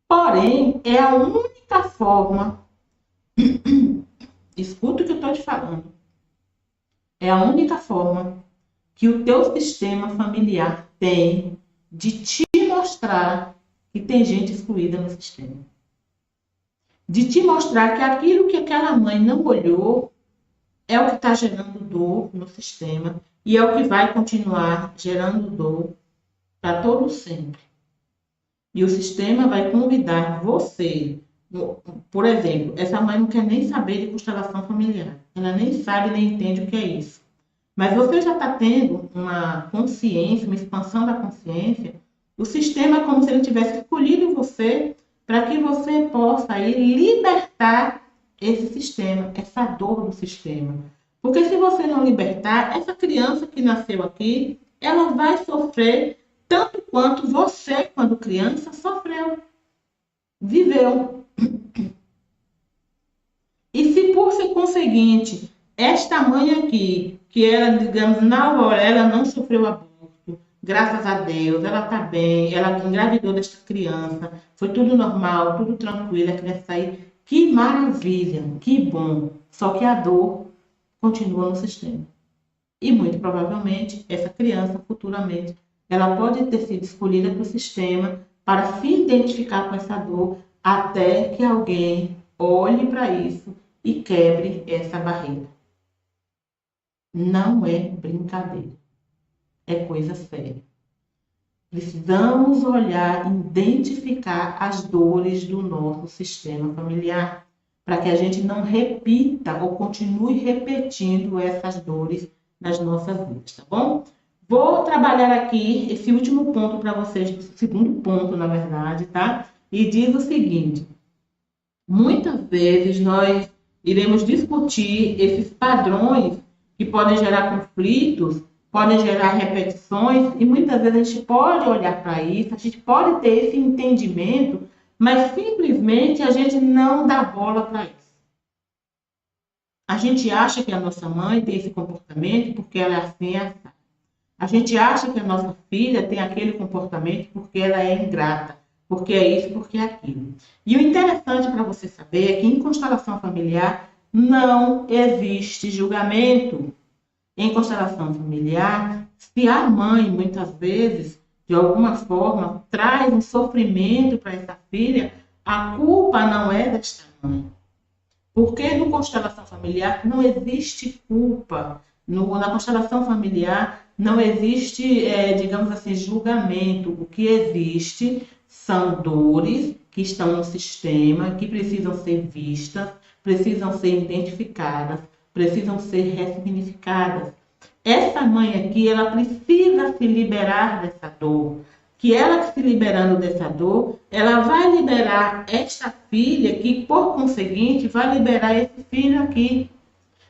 Speaker 2: Porém, é a única forma, escuta o que eu estou te falando, é a única forma que o teu sistema familiar tem de te mostrar que tem gente excluída no sistema. De te mostrar que aquilo que aquela mãe não olhou é o que está gerando dor no sistema e é o que vai continuar gerando dor para todo sempre. E o sistema vai convidar você, Por exemplo, essa mãe não quer nem saber de constelação familiar. Ela nem sabe nem entende o que é isso. Mas você já está tendo uma consciência, uma expansão da consciência. O sistema é como se ele tivesse escolhido você para que você possa aí libertar esse sistema, essa dor do sistema. Porque se você não libertar, essa criança que nasceu aqui, ela vai sofrer tanto quanto você, quando criança, sofreu, viveu. E se por ser conseguinte, esta mãe aqui, que ela, digamos, na hora, ela não sofreu aborto, graças a Deus, ela está bem, ela engravidou desta criança, foi tudo normal, tudo tranquilo, a criança aí, que maravilha, que bom. Só que a dor continua no sistema. E muito provavelmente, essa criança, futuramente, ela pode ter sido escolhida pelo sistema para se identificar com essa dor até que alguém olhe para isso e quebre essa barreira. Não é brincadeira, é coisa séria. Precisamos olhar, identificar as dores do nosso sistema familiar, para que a gente não repita ou continue repetindo essas dores nas nossas vidas, tá bom? Vou trabalhar aqui esse último ponto para vocês, o segundo ponto, na verdade, tá? E diz o seguinte: muitas vezes nós iremos discutir esses padrões que podem gerar conflitos, podem gerar repetições, e muitas vezes a gente pode olhar para isso, a gente pode ter esse entendimento, mas simplesmente a gente não dá bola para isso. A gente acha que a nossa mãe tem esse comportamento porque ela é assim, é assim. A gente acha que a nossa filha tem aquele comportamento porque ela é ingrata, porque é isso, porque é aquilo. E o interessante para você saber é que em constelação familiar não existe julgamento. Em constelação familiar, se a mãe, muitas vezes, de alguma forma, traz um sofrimento para essa filha, a culpa não é desta mãe. Porque no constelação familiar não existe culpa. Na constelação familiar não existe, digamos assim, julgamento. O que existe são dores que estão no sistema, que precisam ser vistas, precisam ser identificadas, precisam ser ressignificadas. Essa mãe aqui, ela precisa se liberar dessa dor. Que ela se liberando dessa dor, ela vai liberar esta filha, que por conseguinte vai liberar esse filho aqui.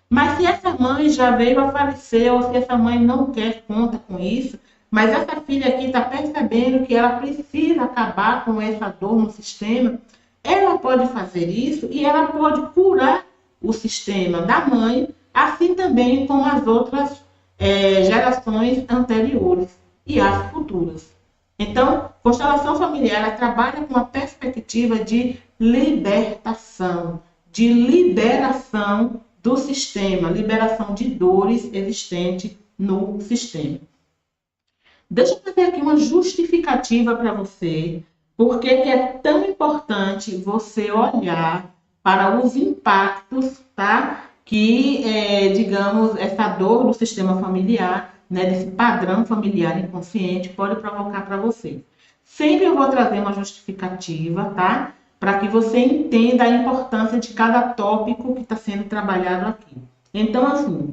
Speaker 2: Mas se essa mãe já veio a falecer, ou se essa mãe não quer conta com isso, mas essa filha aqui está percebendo que ela precisa acabar com essa dor no sistema, ela pode fazer isso e ela pode curar o sistema da mãe, assim também como as outras gerações anteriores e as futuras. Então, constelação familiar ela trabalha com a perspectiva de libertação, de liberação do sistema, liberação de dores existentes no sistema. Deixa eu fazer aqui uma justificativa para você, porque é tão importante você olhar para os impactos, tá? Que, digamos, essa dor do sistema familiar, né, desse padrão familiar inconsciente, pode provocar para você. Sempre eu vou trazer uma justificativa, tá? Para que você entenda a importância de cada tópico que está sendo trabalhado aqui. Então, assim,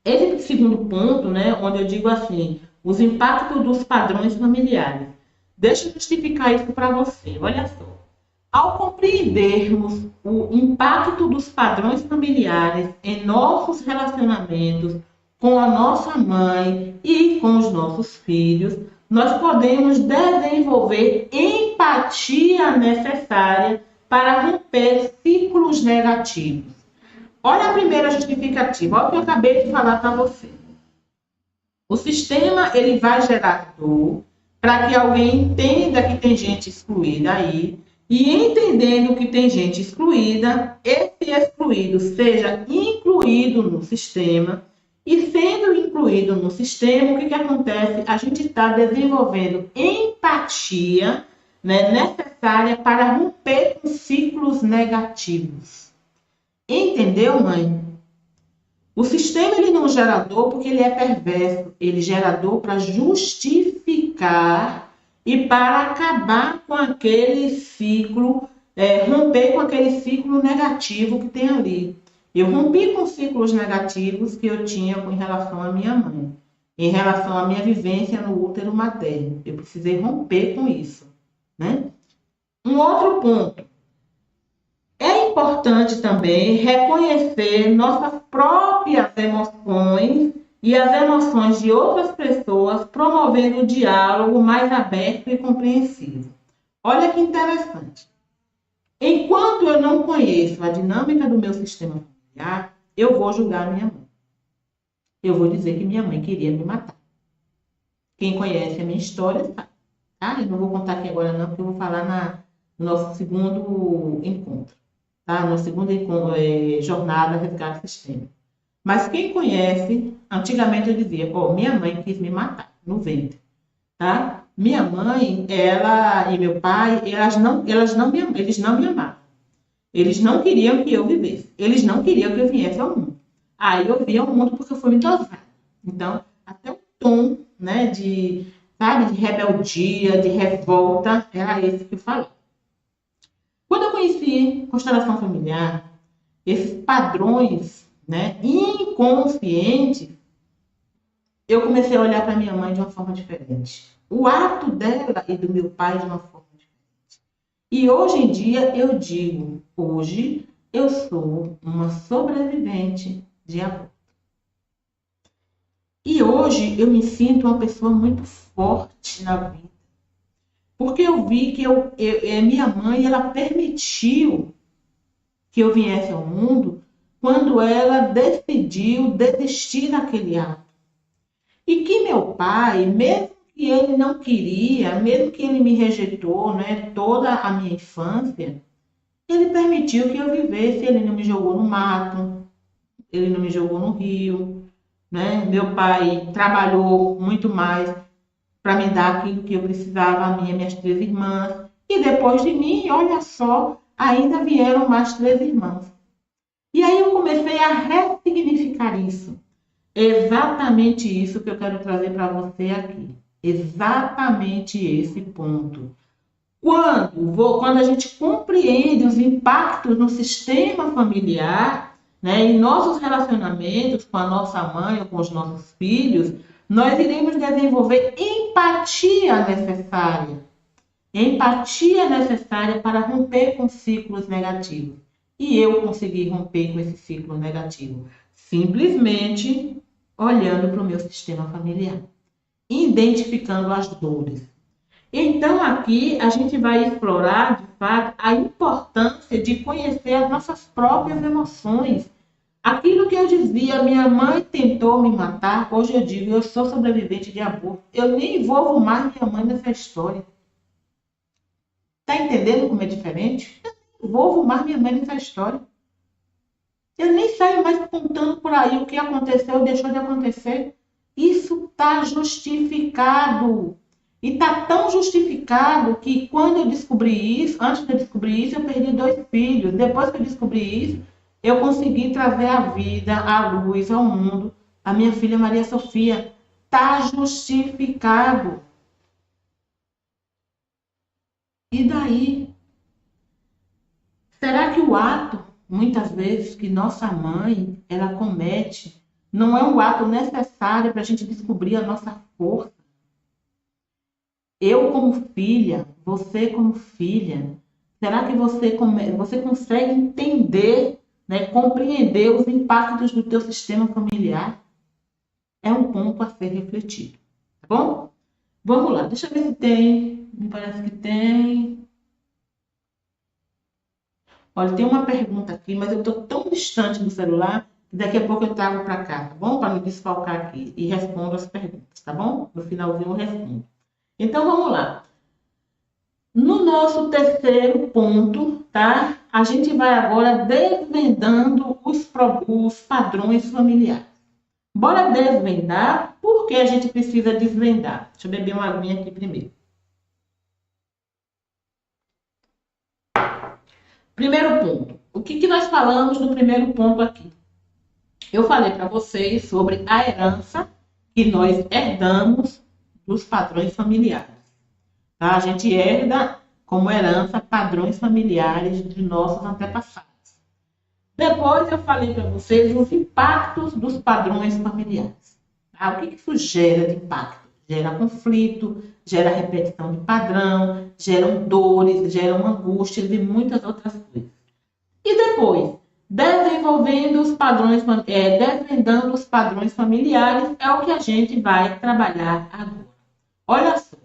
Speaker 2: esse segundo ponto, né, onde eu digo assim, os impactos dos padrões familiares. Deixa eu justificar isso para você. Olha só. Ao compreendermos o impacto dos padrões familiares em nossos relacionamentos com a nossa mãe e com os nossos filhos, nós podemos desenvolver empatia necessária para romper ciclos negativos. Olha a primeira justificativa, olha o que eu acabei de falar para você. O sistema ele vai gerar dor para que alguém entenda que tem gente excluída aí, e entendendo que tem gente excluída, esse excluído seja incluído no sistema, e sendo incluído no sistema, o que acontece? A gente está desenvolvendo empatia, né, necessária para romper com ciclos negativos. Entendeu, mãe? O sistema ele não gera dor porque ele é perverso, ele gera dor para justificar e para acabar com aquele ciclo romper com aquele ciclo negativo que tem ali. Eu rompi com ciclos negativos que eu tinha em relação à minha mãe, em relação à minha vivência no útero materno. Eu precisei romper com isso, né? Um outro ponto. É importante também reconhecer nossas próprias emoções e as emoções de outras pessoas, promovendo o diálogo mais aberto e compreensivo. Olha que interessante. Enquanto eu não conheço a dinâmica do meu sistema familiar, eu vou julgar minha mãe. Eu vou dizer que minha mãe queria me matar. Quem conhece a minha história sabe, tá? Eu não vou contar aqui agora não, porque eu vou falar no nosso segundo encontro, tá? No segundo jornada resgate sistêmico. Mas quem conhece, antigamente eu dizia, minha mãe quis me matar no ventre, tá? Minha mãe, ela e meu pai, eles não me amavam. Eles não queriam que eu vivesse. Eles não queriam que eu viesse ao mundo. Aí eu via ao mundo porque eu fui me dosar. Então, até o tom, né, sabe, de rebeldia, de revolta, era esse que eu falei. Quando eu conheci constelação familiar, esses padrões, né, inconscientes, eu comecei a olhar para minha mãe de uma forma diferente. O ato dela e do meu pai de uma forma diferente. E hoje em dia eu digo, hoje eu sou uma sobrevivente de aborto. E hoje eu me sinto uma pessoa muito forte na vida. Porque eu vi que minha mãe, ela permitiu que eu viesse ao mundo quando ela decidiu desistir daquele ato. E que meu pai, mesmo que ele não queria, mesmo que ele me rejeitou, né, toda a minha infância, ele permitiu que eu vivesse, ele não me jogou no mato, ele não me jogou no rio, né? Meu pai trabalhou muito mais para me dar aquilo que eu precisava, a minha e minhas 3 irmãs. E depois de mim, olha só, ainda vieram mais 3 irmãs. E aí eu comecei a ressignificar isso. Exatamente isso que eu quero trazer para você aqui. Exatamente esse ponto. Quando a gente compreende os impactos no sistema familiar, né, em nossos relacionamentos com a nossa mãe ou com os nossos filhos, nós iremos desenvolver empatia necessária. Empatia necessária para romper com ciclos negativos. E eu consegui romper com esse ciclo negativo simplesmente olhando para o meu sistema familiar, identificando as dores. Então, aqui a gente vai explorar, de fato, a importância de conhecer as nossas próprias emoções. Aquilo que eu dizia, minha mãe tentou me matar, hoje eu digo, eu sou sobrevivente de aborto. Eu nem envolvo mais minha mãe nessa história. Tá entendendo como é diferente? Eu nem envolvo mais minha mãe nessa história. Eu nem saio mais contando por aí o que aconteceu ou deixou de acontecer. Isso está justificado. E está tão justificado que quando eu descobri isso, antes de eu descobrir isso, eu perdi 2 filhos. Depois que eu descobri isso, eu consegui trazer a vida, a luz ao mundo, a minha filha Maria Sofia. Está justificado. E daí? Será que o ato, muitas vezes, que nossa mãe, ela comete, não é um ato necessário para a gente descobrir a nossa força? Eu como filha, você como filha, será que você consegue entender, né, compreender os impactos do teu sistema familiar? É um ponto a ser refletido, tá bom? Vamos lá, deixa eu ver se tem, me parece que tem. Olha, tem uma pergunta aqui, mas eu estou tão distante do celular que daqui a pouco eu trago para cá, tá bom? Para me desfalcar aqui e respondo as perguntas, tá bom? No finalzinho eu respondo. Então vamos lá. No nosso terceiro ponto, tá? A gente vai agora desvendando os padrões familiares. Bora desvendar? Por que a gente precisa desvendar? Deixa eu beber uma aguinha aqui primeiro. Primeiro ponto. O que nós falamos no primeiro ponto aqui? Eu falei para vocês sobre a herança que nós herdamos dos padrões familiares. Tá? A gente herda como herança padrões familiares de nossos antepassados. Depois eu falei para vocês os impactos dos padrões familiares. O que isso gera de impacto? Gera conflito, gera repetição de padrão, geram dores, geram angústias e muitas outras coisas. E depois, desvendando os padrões familiares é o que a gente vai trabalhar agora. Olha só.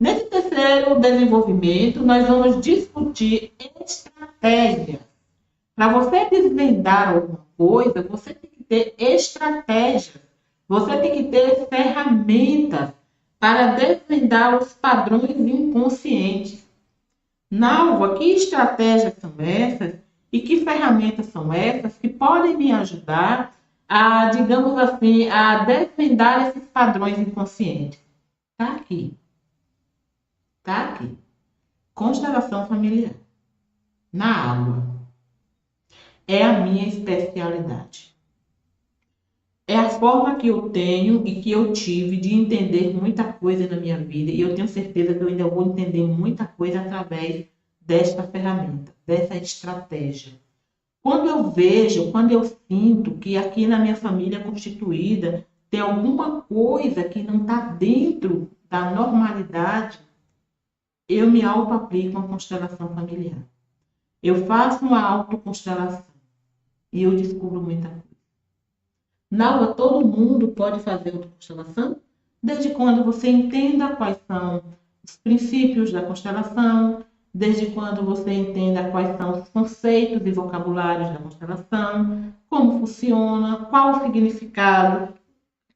Speaker 2: Nesse terceiro desenvolvimento, nós vamos discutir estratégias. Para você desvendar alguma coisa, você tem que ter estratégias. Você tem que ter ferramentas para desvendar os padrões inconscientes. Nalva, que estratégias são essas e que ferramentas são essas que podem me ajudar a, digamos assim, a desvendar esses padrões inconscientes? Está aqui. Está aqui. Constelação familiar. Na água. É a minha especialidade. É a forma que eu tenho e que eu tive de entender muita coisa na minha vida. E eu tenho certeza que eu ainda vou entender muita coisa através desta ferramenta, dessa estratégia. Quando eu vejo, quando eu sinto que aqui na minha família constituída tem alguma coisa que não está dentro da normalidade, eu me auto-aplico uma constelação familiar. Eu faço uma autoconstelação e eu descubro muita coisa. Na aula, todo mundo pode fazer autoconstelação, desde quando você entenda quais são os princípios da constelação, desde quando você entenda quais são os conceitos e vocabulários da constelação, como funciona, qual o significado,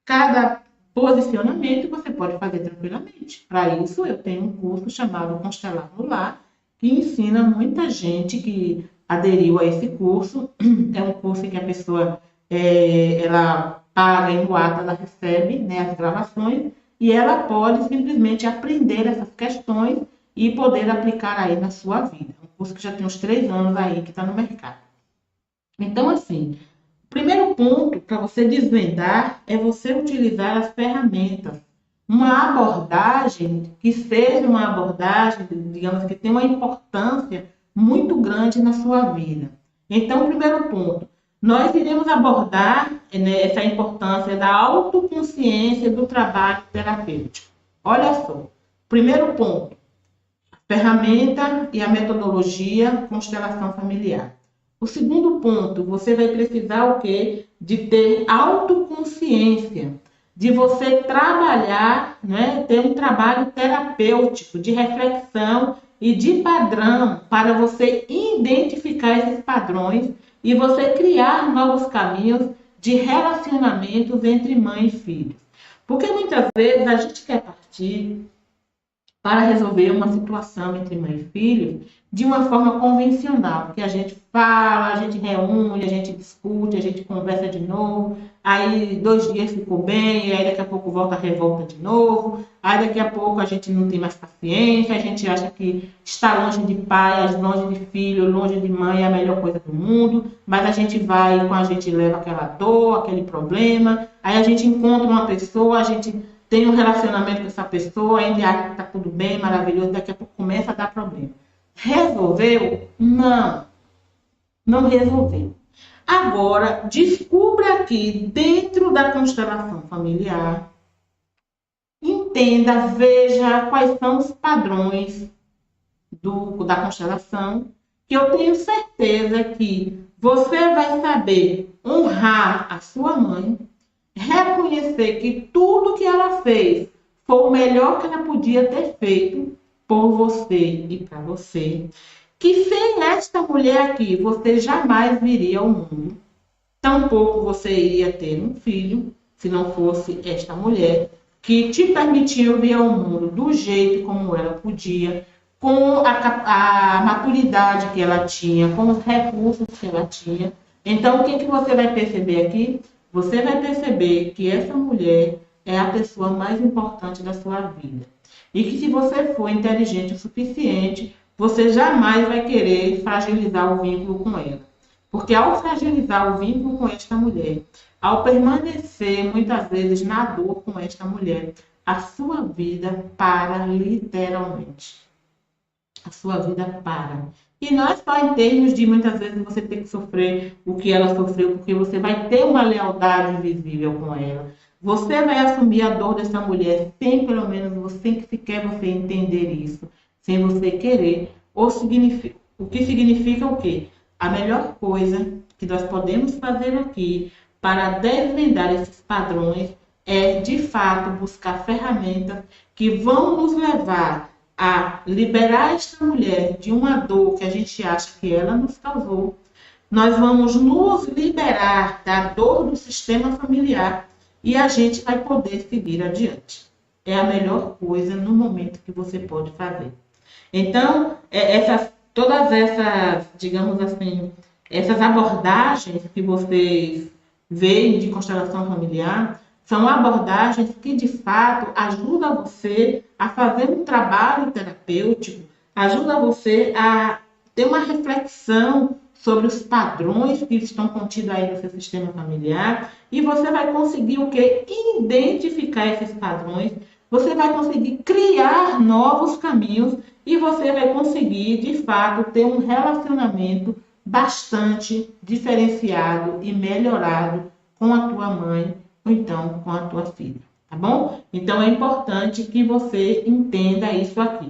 Speaker 2: cada posicionamento você pode fazer tranquilamente. Para isso, eu tenho um curso chamado Constelar no Lar, que ensina muita gente que aderiu a esse curso. É um curso que a pessoa ela paga e no ato ela recebe, né, as gravações e ela pode simplesmente aprender essas questões e poder aplicar aí na sua vida. Um curso que já tem uns 3 anos aí que está no mercado. Então, assim, o primeiro ponto para você desvendar é você utilizar as ferramentas. Uma abordagem que seja uma abordagem, digamos, que tenha uma importância muito grande na sua vida. Então, o primeiro ponto, nós iremos abordar, né, essa importância da autoconsciência do trabalho terapêutico. Olha só, primeiro ponto, a ferramenta e a metodologia constelação familiar. O segundo ponto, você vai precisar o quê? De ter autoconsciência, de você trabalhar, né, ter um trabalho terapêutico, de reflexão e de padrão, para você identificar esses padrões e você criar novos caminhos de relacionamentos entre mãe e filho. Porque muitas vezes a gente quer partir para resolver uma situação entre mãe e filho de uma forma convencional, que a gente fala, a gente reúne, a gente discute, a gente conversa de novo, aí 2 dias ficou bem, aí daqui a pouco volta a revolta de novo, aí daqui a pouco a gente não tem mais paciência, a gente acha que estar longe de pai, longe de filho, longe de mãe é a melhor coisa do mundo, mas a gente vai, com a gente leva aquela dor, aquele problema, aí a gente encontra uma pessoa, a gente tem um relacionamento com essa pessoa, ainda acha que está tudo bem, maravilhoso, daqui a pouco começa a dar problema. Resolveu? Não. Não resolveu. Agora, descubra aqui, dentro da constelação familiar, entenda, veja quais são os padrões da constelação, que eu tenho certeza que você vai saber honrar a sua mãe, reconhecer que tudo que ela fez foi o melhor que ela podia ter feito por você e para você. Que sem esta mulher aqui, você jamais viria ao mundo. Tampouco você iria ter um filho, se não fosse esta mulher, que te permitiu vir ao mundo do jeito como ela podia, com a maturidade que ela tinha, com os recursos que ela tinha. Então, o que você vai perceber aqui? Você vai perceber que essa mulher é a pessoa mais importante da sua vida. E que se você for inteligente o suficiente, você jamais vai querer fragilizar o vínculo com ela. Porque ao fragilizar o vínculo com esta mulher, ao permanecer muitas vezes na dor com esta mulher, a sua vida para literalmente. a sua vida para. E não é só em termos de muitas vezes você ter que sofrer o que ela sofreu, porque você vai ter uma lealdade visível com ela. Você vai assumir a dor dessa mulher sem pelo menos você que sequer você entender isso, sem você querer. O que significa o quê? A melhor coisa que nós podemos fazer aqui para desvendar esses padrões é, de fato, buscar ferramentas que vão nos levar a liberar esta mulher de uma dor que a gente acha que ela nos causou. Nós vamos nos liberar da dor do sistema familiar e a gente vai poder seguir adiante. É a melhor coisa no momento que você pode fazer. Então, todas essas, digamos assim, essas abordagens que vocês veem de constelação familiar, são abordagens que, de fato, ajudam você a fazer um trabalho terapêutico, ajudam você a ter uma reflexão sobre os padrões que estão contidos aí no seu sistema familiar e você vai conseguir o quê? Identificar esses padrões, você vai conseguir criar novos caminhos e você vai conseguir, de fato, ter um relacionamento bastante diferenciado e melhorado com a tua mãe ou então com a tua filha, tá bom? Então é importante que você entenda isso aqui.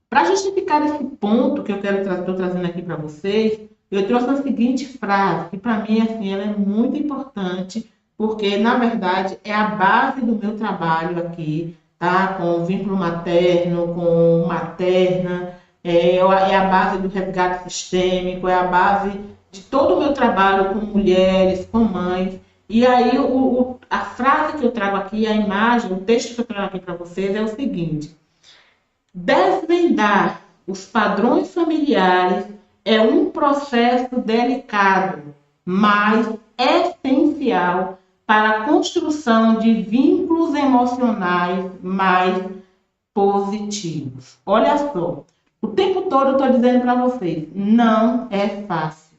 Speaker 2: Para justificar esse ponto que eu estou trazendo aqui para vocês, eu trouxe a seguinte frase, que para mim assim, ela é muito importante, porque na verdade é a base do meu trabalho aqui, tá? Com o vínculo materno, com materna, é a base do resgate sistêmico, é a base de todo o meu trabalho com mulheres, com mães. E aí a frase que eu trago aqui, a imagem, o texto que eu trago aqui para vocês é o seguinte: desvendar os padrões familiares é um processo delicado, mas essencial para a construção de vínculos emocionais mais positivos. Olha só, o tempo todo eu estou dizendo para vocês, não é fácil.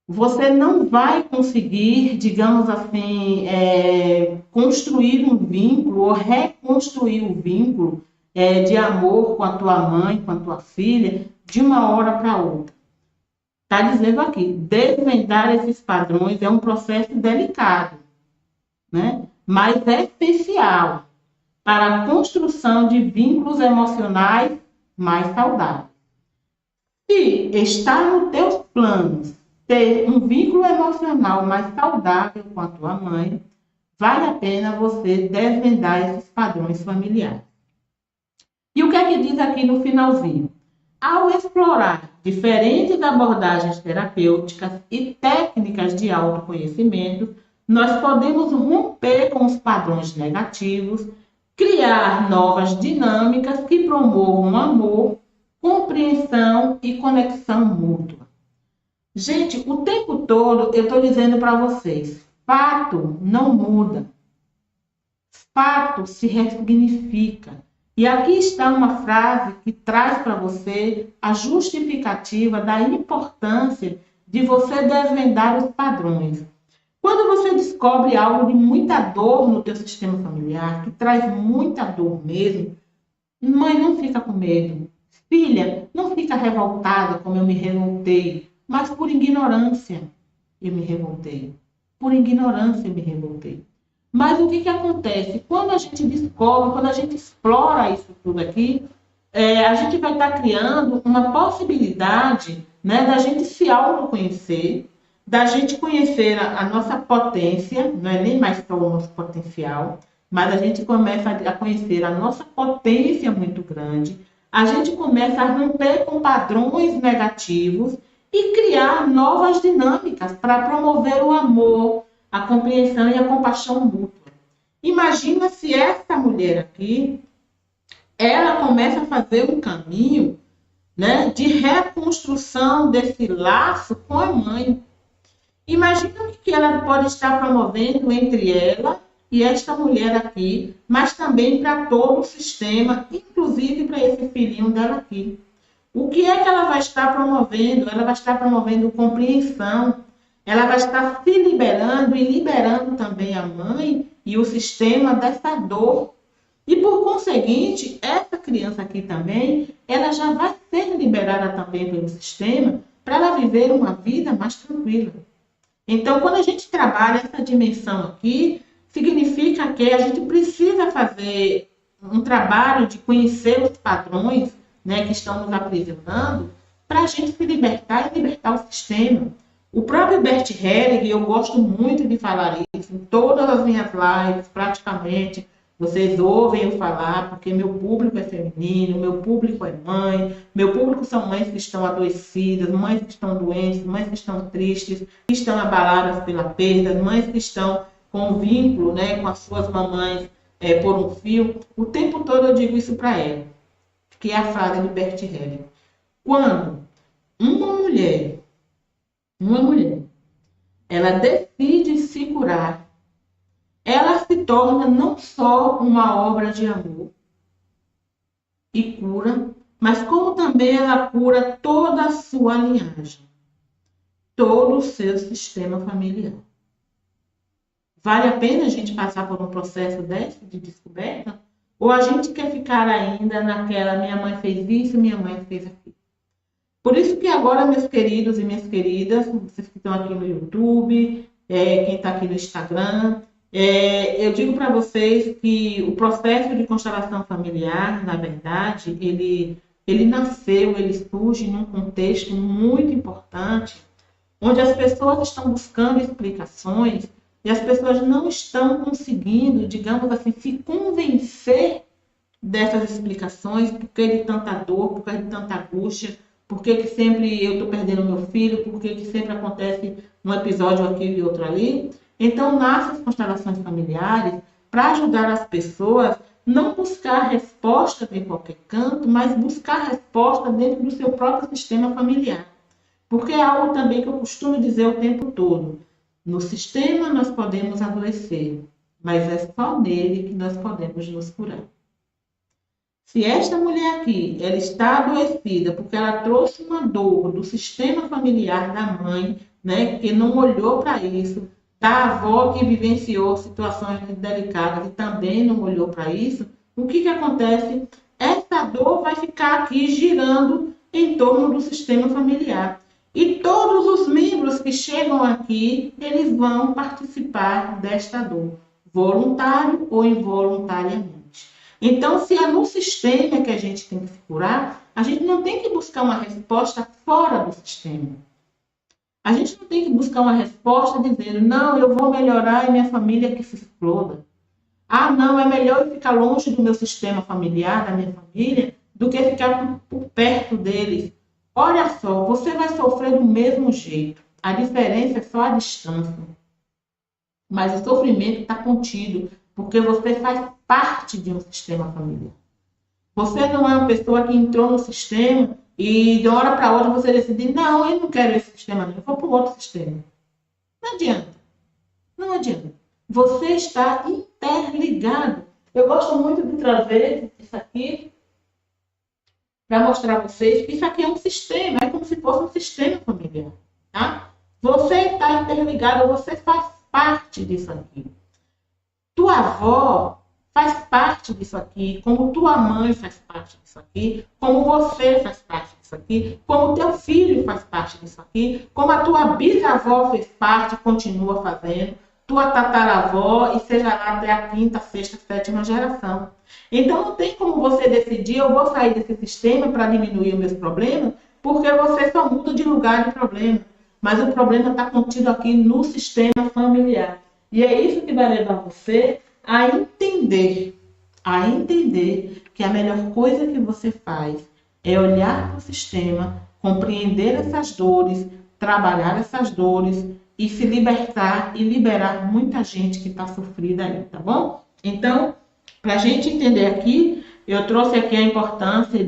Speaker 2: Você não vai conseguir, digamos assim, construir um vínculo ou reconstruir o vínculo de amor com a tua mãe, com a tua filha, de uma hora para outra. Está dizendo aqui, desvendar esses padrões é um processo delicado, né? Mas é essencial para a construção de vínculos emocionais mais saudáveis. Se está nos teus planos ter um vínculo emocional mais saudável com a tua mãe, vale a pena você desvendar esses padrões familiares. E o que é que diz aqui no finalzinho? Ao explorar diferentes abordagens terapêuticas e técnicas de autoconhecimento, nós podemos romper com os padrões negativos, criar novas dinâmicas que promovam amor, compreensão e conexão mútua. Gente, o tempo todo eu estou dizendo para vocês, fato não muda, fato se ressignifica. E aqui está uma frase que traz para você a justificativa da importância de você desvendar os padrões. Quando você descobre algo de muita dor no teu sistema familiar, que traz muita dor mesmo, mãe, não fica com medo. Filha, não fica revoltada como eu me revoltei, mas por ignorância eu me revoltei. Por ignorância eu me revoltei. Mas o que acontece? Quando a gente descobre, quando a gente explora isso tudo aqui, a gente vai estar criando uma possibilidade, né, da gente se autoconhecer, da gente conhecer a nossa potência, não é nem mais só o nosso potencial, mas a gente começa a conhecer a nossa potência muito grande, a gente começa a romper com padrões negativos e criar novas dinâmicas para promover o amor, a compreensão e a compaixão mútua. Imagina se essa mulher aqui, ela começa a fazer um caminho, né, de reconstrução desse laço com a mãe. Imagina o que ela pode estar promovendo entre ela e esta mulher aqui, mas também para todo o sistema, inclusive para esse filhinho dela aqui. O que é que ela vai estar promovendo? Ela vai estar promovendo compreensão, ela vai estar se liberando e liberando também a mãe e o sistema dessa dor, E por conseguinte, essa criança aqui também, ela já vai ser liberada também pelo sistema para ela viver uma vida mais tranquila. Então, quando a gente trabalha essa dimensão aqui, significa que a gente precisa fazer um trabalho de conhecer os padrões, né, que estão nos aprisionando, para a gente se libertar e libertar o sistema. O próprio Bert Helling, eu gosto muito de falar isso, em todas as minhas lives, praticamente, vocês ouvem eu falar, porque meu público é feminino, meu público é mãe, meu público são mães que estão adoecidas, mães que estão doentes, mães que estão tristes, que estão abaladas pela perda, mães que estão com um vínculo, né, com as suas mamães por um fio. O tempo todo eu digo isso para ela, que é a frase do Bert Helling. Quando uma mulher, ela decide se curar, ela se torna não só uma obra de amor e cura, mas como também ela cura toda a sua linhagem, todo o seu sistema familiar. Vale a pena a gente passar por um processo desse de descoberta? Ou a gente quer ficar ainda naquela minha mãe fez isso, minha mãe fez aquilo? Por isso que agora, meus queridos e minhas queridas, vocês que estão aqui no YouTube, quem está aqui no Instagram, eu digo para vocês que o processo de constelação familiar, na verdade, ele nasceu, ele surge num contexto muito importante, onde as pessoas estão buscando explicações e as pessoas não estão conseguindo, digamos assim, se convencer dessas explicações, por que de tanta dor, por que de tanta angústia, por que sempre eu estou perdendo meu filho, por que sempre acontece um episódio aqui e outro ali. Então, nascem as constelações familiares para ajudar as pessoas não buscar resposta em qualquer canto, mas buscar resposta dentro do seu próprio sistema familiar. Porque é algo também que eu costumo dizer o tempo todo. No sistema nós podemos adoecer, mas é só nele que nós podemos nos curar. Se esta mulher aqui, ela está adoecida porque ela trouxe uma dor do sistema familiar da mãe, né, que não olhou para isso, da avó que vivenciou situações delicadas e também não olhou para isso, o que acontece? Essa dor vai ficar aqui girando em torno do sistema familiar. E todos os membros que chegam aqui, eles vão participar desta dor, voluntário ou involuntariamente. Então, se é no sistema que a gente tem que se curar, a gente não tem que buscar uma resposta fora do sistema. A gente não tem que buscar uma resposta dizendo, não, eu vou melhorar e minha família que se exploda. Ah, não, é melhor eu ficar longe do meu sistema familiar, da minha família, do que ficar por perto deles. Olha só, você vai sofrer do mesmo jeito. A diferença é só a distância. Mas o sofrimento está contido, porque você faz parte de um sistema familiar. Você não é uma pessoa que entrou no sistema e de uma hora para outra você decide, não, eu não quero esse sistema, não, eu vou para o outro sistema. Não adianta. Não adianta. Você está interligado. Eu gosto muito de trazer isso aqui para mostrar a vocês que isso aqui é um sistema, é como se fosse um sistema familiar. Tá? Você está interligado, você faz parte disso aqui. Tua avó faz parte disso aqui, como tua mãe faz parte disso aqui, como você faz parte disso aqui, como teu filho faz parte disso aqui, como a tua bisavó fez parte e continua fazendo, tua tataravó e seja lá até a quinta, sexta, sétima geração. Então não tem como você decidir, eu vou sair desse sistema para diminuir os meus problemas, porque você só muda de lugar de problema. Mas o problema está contido aqui no sistema familiar. E é isso que vai levar você a entender que a melhor coisa que você faz é olhar para o sistema, compreender essas dores, trabalhar essas dores e se libertar e liberar muita gente que está sofrida aí, tá bom? Então, para a gente entender aqui, eu trouxe aqui a importância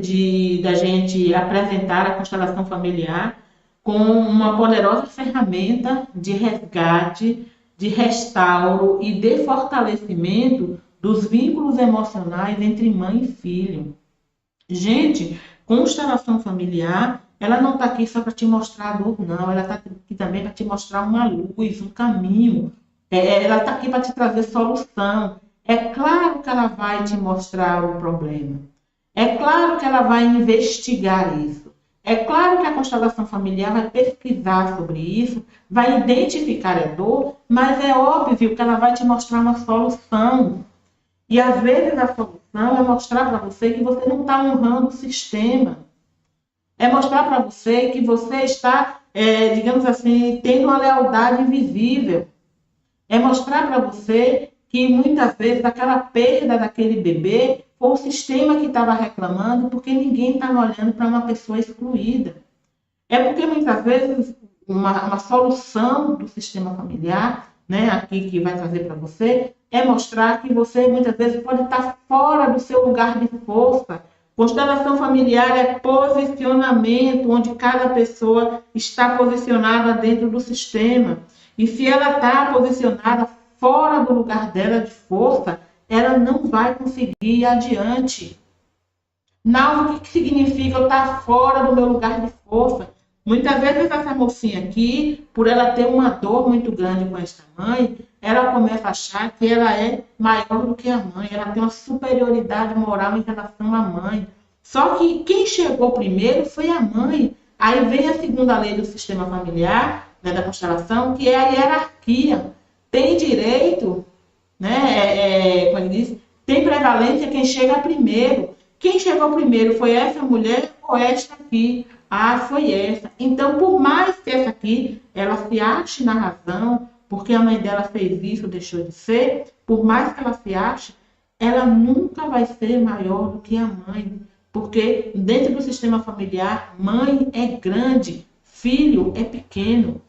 Speaker 2: da gente apresentar a constelação familiar com uma poderosa ferramenta de resgate, de restauro e de fortalecimento dos vínculos emocionais entre mãe e filho. Gente, constelação familiar, ela não está aqui só para te mostrar a dor, não. Ela está aqui também para te mostrar uma luz, um caminho. Ela está aqui para te trazer solução. É claro que ela vai te mostrar o problema. É claro que ela vai investigar isso. É claro que a constelação familiar vai pesquisar sobre isso, vai identificar a dor, mas é óbvio que ela vai te mostrar uma solução. E às vezes a solução é mostrar para você que você não está honrando o sistema. É mostrar para você que você está, digamos assim, tendo uma lealdade invisível. É mostrar para você que muitas vezes aquela perda daquele bebê foi o sistema que estava reclamando porque ninguém estava olhando para uma pessoa excluída. É porque muitas vezes uma solução do sistema familiar, né, aqui que vai trazer para você, é mostrar que você muitas vezes pode estar fora do seu lugar de força. Constelação familiar é posicionamento, onde cada pessoa está posicionada dentro do sistema. E se ela está posicionada fora do lugar dela de força, ela não vai conseguir ir adiante. Não, o que significa eu estar fora do meu lugar de força? Muitas vezes essa mocinha aqui, por ela ter uma dor muito grande com esta mãe, ela começa a achar que ela é maior do que a mãe, ela tem uma superioridade moral em relação à mãe. Só que quem chegou primeiro foi a mãe. Aí vem a segunda lei do sistema familiar, né, da constelação, que é a hierarquia. Tem direito, né, como ele diz, tem prevalência quem chega primeiro. Quem chegou primeiro foi essa mulher ou esta aqui? Ah, foi essa. Então, por mais que essa aqui, ela se ache na razão, porque a mãe dela fez isso, deixou de ser, por mais que ela se ache, ela nunca vai ser maior do que a mãe. Porque dentro do sistema familiar, mãe é grande, filho é pequeno.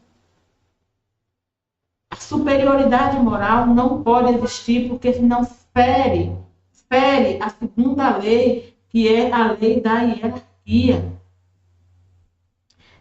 Speaker 2: A superioridade moral não pode existir, porque senão fere a segunda lei, que é a lei da hierarquia.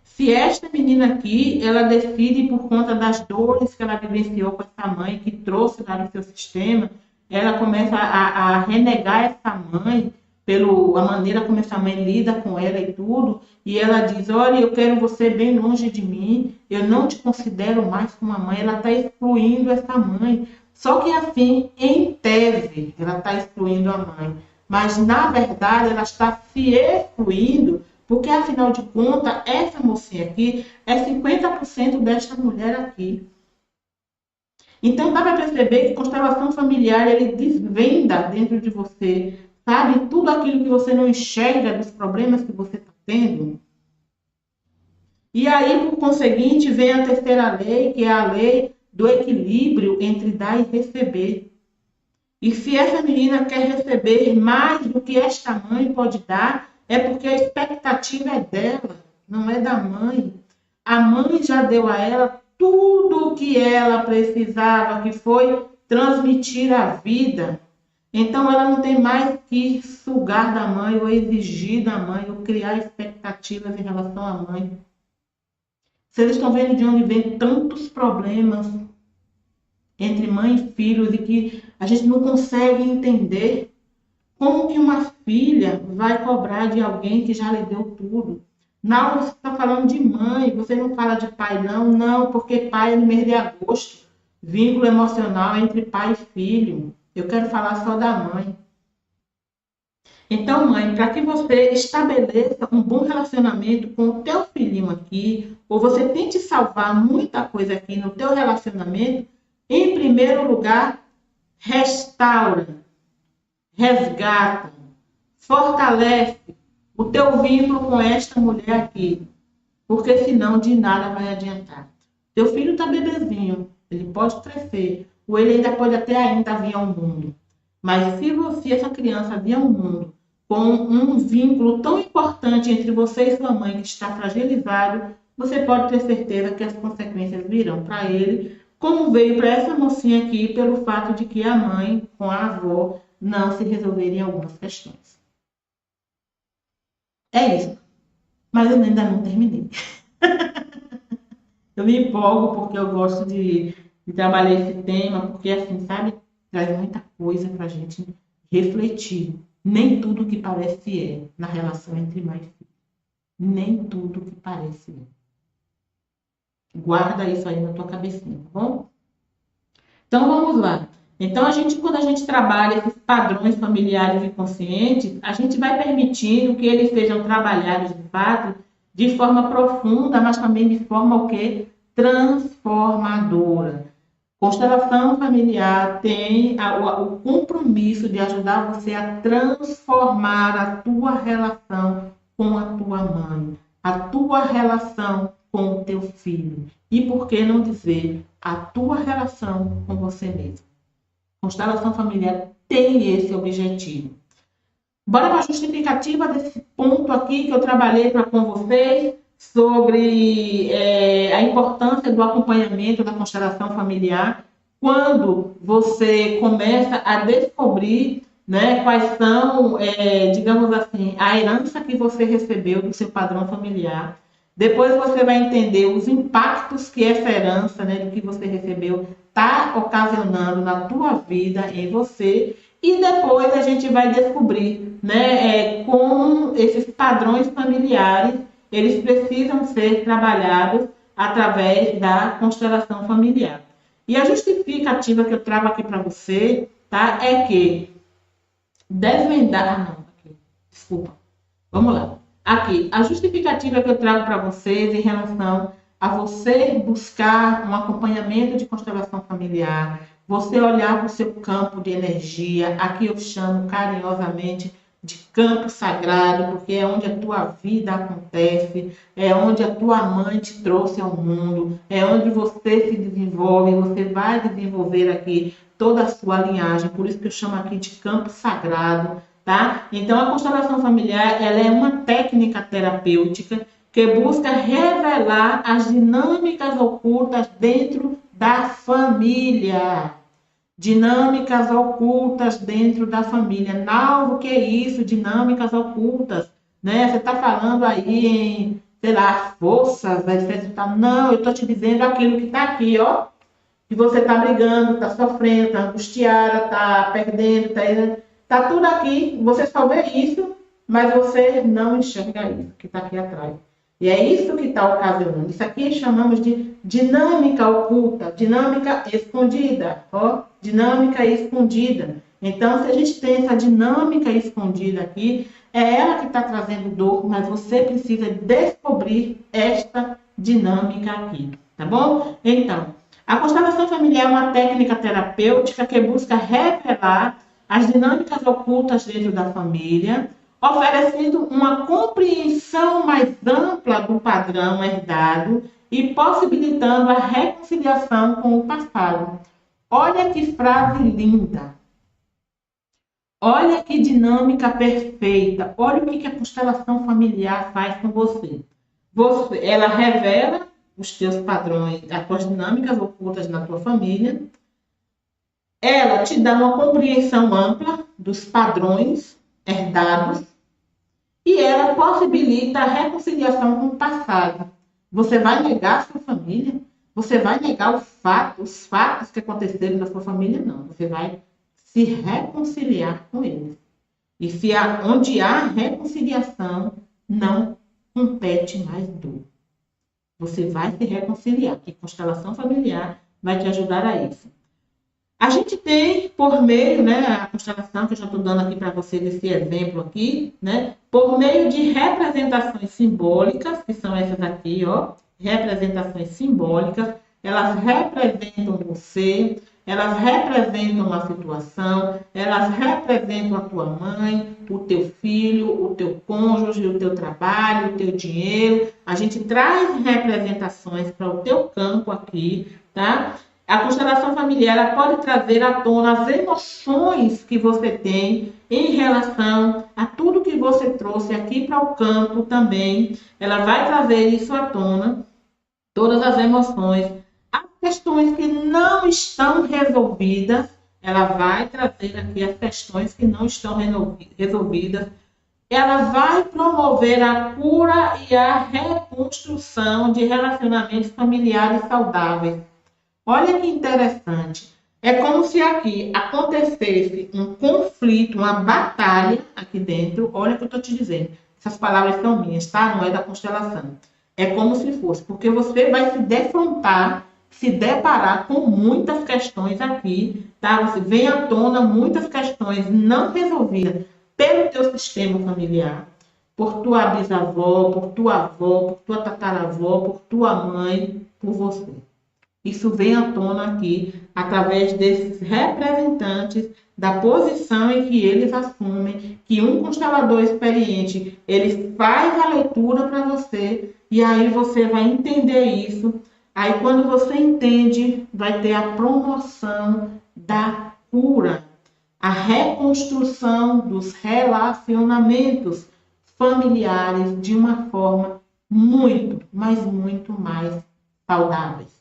Speaker 2: Se esta menina aqui, ela decide por conta das dores que ela vivenciou com essa mãe, que trouxe lá no seu sistema, ela começa a renegar essa mãe pela maneira como essa mãe lida com ela e tudo, e ela diz, olha, eu quero você bem longe de mim, eu não te considero mais como uma mãe, ela está excluindo essa mãe. Só que assim, em tese, ela está excluindo a mãe, mas na verdade ela está se excluindo, porque afinal de contas, essa mocinha aqui é 50% desta mulher aqui. Então dá para perceber que constelação familiar, ele desvenda dentro de você, sabe? Tudo aquilo que você não enxerga dos problemas que você está tendo. E aí, por conseguinte, vem a terceira lei, que é a lei do equilíbrio entre dar e receber. E se essa menina quer receber mais do que esta mãe pode dar, é porque a expectativa é dela, não é da mãe. A mãe já deu a ela tudo o que ela precisava, que foi transmitir a vida. Então ela não tem mais que sugar da mãe, ou exigir da mãe, ou criar expectativas em relação à mãe. Vocês estão vendo de onde vem tantos problemas entre mãe e filhos e que a gente não consegue entender como que uma filha vai cobrar de alguém que já lhe deu tudo. Na hora que você está falando de mãe, você não fala de pai, não, porque pai é no mês de agosto. Vínculo emocional entre pai e filho. Eu quero falar só da mãe. Então, mãe, para que você estabeleça um bom relacionamento com o teu filhinho aqui, ou você tente salvar muita coisa aqui no teu relacionamento, em primeiro lugar, restaura, resgata, fortalece o teu vínculo com esta mulher aqui, porque senão de nada vai adiantar. Teu filho está bebezinho, ele pode crescer, ou ele ainda pode até ainda vir ao mundo. Mas se você, essa criança, vir ao mundo com um vínculo tão importante entre você e sua mãe que está fragilizado, você pode ter certeza que as consequências virão para ele, como veio para essa mocinha aqui, pelo fato de que a mãe com a avó não se resolverem algumas questões. É isso. Mas eu ainda não terminei. Eu me empolgo porque eu gosto de trabalhar esse tema, porque assim, sabe, traz muita coisa para a gente refletir. Nem tudo que parece é na relação entre mãe e filho. Nem tudo que parece é. Guarda isso aí na tua cabecinha, tá bom? Então vamos lá. Então, quando a gente trabalha esses padrões familiares inconscientes, a gente vai permitindo que eles sejam trabalhados de fato de forma profunda, mas também de forma o quê? Transformadora. Constelação familiar tem o compromisso de ajudar você a transformar a tua relação com a tua mãe, a tua relação com o teu filho e, por que não dizer, a tua relação com você mesmo. Constelação familiar tem esse objetivo. Bora para a justificativa desse ponto aqui que eu trabalhei com vocês sobre a importância do acompanhamento da constelação familiar quando você começa a descobrir, né, quais são, digamos assim, a herança que você recebeu do seu padrão familiar. Depois você vai entender os impactos que essa herança, né, do que você recebeu, está ocasionando na tua vida, em você. E depois a gente vai descobrir, né, como esses padrões familiares, eles precisam ser trabalhados através da constelação familiar. E a justificativa que eu trago aqui para você, tá, é que desvendar... Desculpa. Vamos lá. Aqui, a justificativa que eu trago para vocês em relação a você buscar um acompanhamento de constelação familiar, você olhar para o seu campo de energia, aqui eu chamo carinhosamente de campo sagrado, porque é onde a tua vida acontece, é onde a tua mãe te trouxe ao mundo, é onde você se desenvolve, você vai desenvolver aqui toda a sua linhagem, por isso que eu chamo aqui de campo sagrado, tá? Então, a constelação familiar, ela é uma técnica terapêutica que busca revelar as dinâmicas ocultas dentro da família. Dinâmicas ocultas dentro da família. Não, o que é isso? Dinâmicas ocultas, né? Você está falando aí em, sei lá, forças, etc. Não, eu estou te dizendo aquilo que está aqui, ó. Que você está brigando, está sofrendo, está angustiada, está perdendo, está tudo aqui. Você só vê isso, mas você não enxerga isso que está aqui atrás. E é isso que está ocasionando. Isso aqui chamamos de dinâmica oculta, dinâmica escondida, ó, dinâmica escondida. Então, se a gente tem essa dinâmica escondida aqui, é ela que está trazendo dor, mas você precisa descobrir esta dinâmica aqui, tá bom? Então, a constelação familiar é uma técnica terapêutica que busca revelar as dinâmicas ocultas dentro da família, oferecendo uma compreensão mais ampla do padrão herdado e possibilitando a reconciliação com o passado. Olha que frase linda! Olha que dinâmica perfeita! Olha o que a constelação familiar faz com você. Ela revela os teus padrões, as tuas dinâmicas ocultas na tua família. Ela te dá uma compreensão ampla dos padrões herdados e ela possibilita a reconciliação com o passado. Você vai negar a sua família? Você vai negar os fatos que aconteceram na sua família? Não. Você vai se reconciliar com eles. E onde há reconciliação, não compete mais dor. Você vai se reconciliar. E constelação familiar vai te ajudar a isso. A gente tem, por meio, né, a constelação que eu já estou dando aqui para vocês, esse exemplo aqui, né, por meio de representações simbólicas, que são essas aqui, ó, representações simbólicas, elas representam você, elas representam uma situação, elas representam a tua mãe, o teu filho, o teu cônjuge, o teu trabalho, o teu dinheiro. A gente traz representações para o teu campo aqui, tá? A constelação familiar ela pode trazer à tona as emoções que você tem em relação a tudo que você trouxe aqui para o campo também. Ela vai trazer isso à tona, todas as emoções. As questões que não estão resolvidas, ela vai trazer aqui as questões que não estão resolvidas. Ela vai promover a cura e a reconstrução de relacionamentos familiares saudáveis. Olha que interessante. É como se aqui acontecesse um conflito, uma batalha aqui dentro. Olha o que eu estou te dizendo. Essas palavras são minhas, tá? Não é da constelação. É como se fosse, porque você vai se defrontar se deparar com muitas questões aqui, tá? Você vem à tona muitas questões não resolvidas pelo teu sistema familiar, por tua bisavó, por tua avó, por tua tataravó, por tua mãe, por você. Isso vem à tona aqui através desses representantes da posição em que eles assumem, que um constelador experiente, ele faz a leitura para você e aí você vai entender isso. Aí quando você entende, vai ter a promoção da cura, a reconstrução dos relacionamentos familiares de uma forma muito, mas muito mais saudáveis.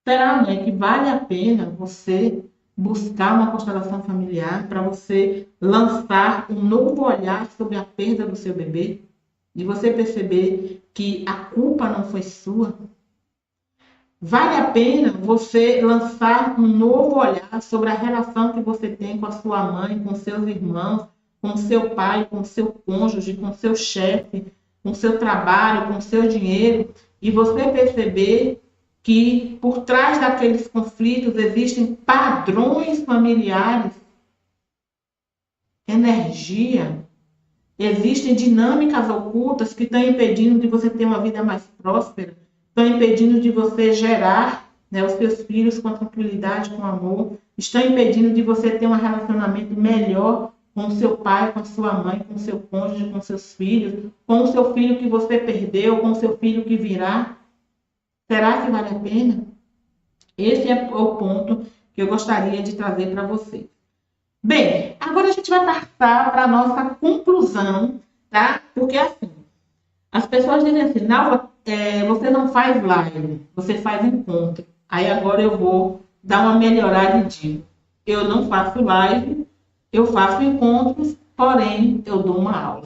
Speaker 2: Será, mãe, que vale a pena você buscar uma constelação familiar para você lançar um novo olhar sobre a perda do seu bebê? De você perceber que a culpa não foi sua? Vale a pena você lançar um novo olhar sobre a relação que você tem com a sua mãe, com seus irmãos, com seu pai, com seu cônjuge, com seu chefe, com seu trabalho, com seu dinheiro, e você perceber que por trás daqueles conflitos existem padrões familiares, energia, existem dinâmicas ocultas que estão impedindo de você ter uma vida mais próspera, estão impedindo de você gerar, né, os seus filhos com tranquilidade, com amor, estão impedindo de você ter um relacionamento melhor com o seu pai, com a sua mãe, com o seu cônjuge, com seus filhos, com o seu filho que você perdeu, com o seu filho que virá. Será que vale a pena? Esse é o ponto que eu gostaria de trazer para vocês. Bem, agora a gente vai passar para a nossa conclusão, tá? Porque assim, as pessoas dizem assim, não, você não faz live, você faz encontro. Aí agora eu vou dar uma melhorada e digo, eu não faço live, eu faço encontros, porém eu dou uma aula.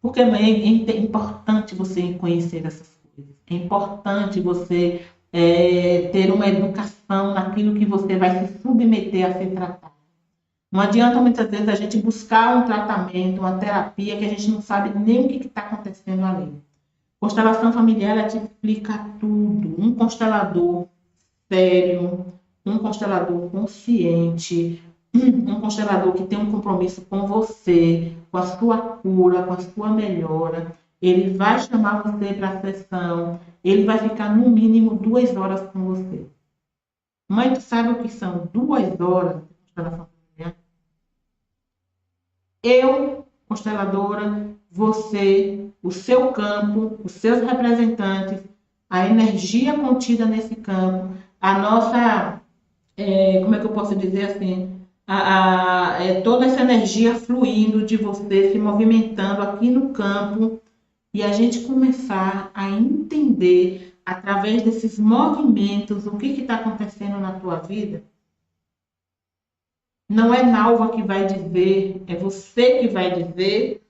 Speaker 2: Porque é importante você conhecer essas coisas. É importante você ter uma educação naquilo que você vai se submeter a ser tratado. Não adianta muitas vezes a gente buscar um tratamento, uma terapia, que a gente não sabe nem o que está acontecendo ali. Constelação familiar, ela te explica tudo. Um constelador sério, um constelador consciente, um constelador que tem um compromisso com você, com a sua cura, com a sua melhora. Ele vai chamar você para a sessão, ele vai ficar no mínimo 2 horas com você. Mãe, tu sabe o que são 2 horas de constelação familiar? Eu, consteladora, você, o seu campo, os seus representantes, a energia contida nesse campo, a nossa, como é que eu posso dizer assim, toda essa energia fluindo de você, se movimentando aqui no campo, e a gente começar a entender, através desses movimentos, o que está acontecendo na tua vida. Não é Nalva que vai dizer, é você que vai dizer,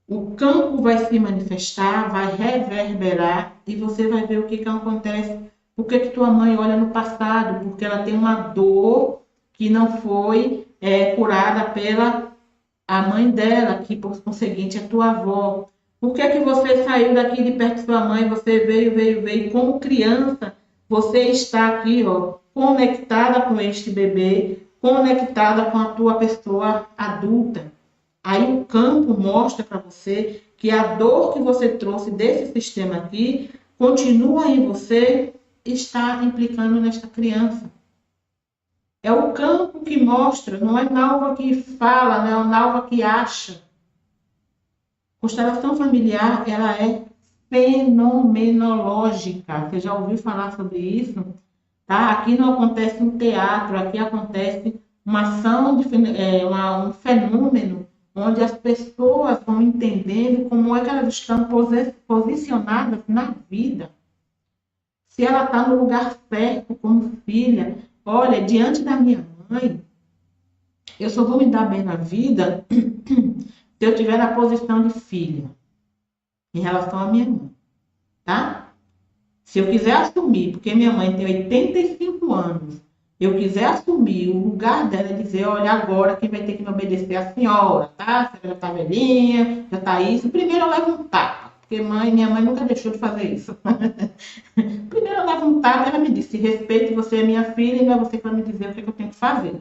Speaker 2: o campo vai se manifestar, vai reverberar, e você vai ver o que acontece. Por que tua mãe olha no passado? Porque ela tem uma dor que não foi curada pela a mãe dela, que por conseguinte é tua avó. Por que você saiu daqui de perto de sua mãe? Você veio, como criança, você está aqui, ó, conectada com este bebê, conectada com a tua pessoa adulta. Aí o campo mostra para você que a dor que você trouxe desse sistema aqui continua em você e está implicando nesta criança. É o campo que mostra, não é Nalva que fala, não é Nalva que acha. Constelação familiar, ela é fenomenológica. Você já ouviu falar sobre isso? Tá? Aqui não acontece um teatro, aqui acontece uma ação, um fenômeno onde as pessoas vão entendendo como é que elas estão posicionadas na vida. Se ela está no lugar certo como filha, olha, diante da minha mãe, eu só vou me dar bem na vida se eu estiver na posição de filha, em relação à minha mãe, tá? Se eu quiser assumir, porque minha mãe tem 85 anos, eu quiser assumir o lugar dela e dizer, olha, agora quem vai ter que me obedecer é a senhora, tá? A senhora já tá velhinha, já tá isso. Primeiro eu levo um tapa, porque minha mãe nunca deixou de fazer isso. Primeiro eu levo um tapa, ela me disse, respeite, você é minha filha e não é você que vai me dizer o que eu tenho que fazer.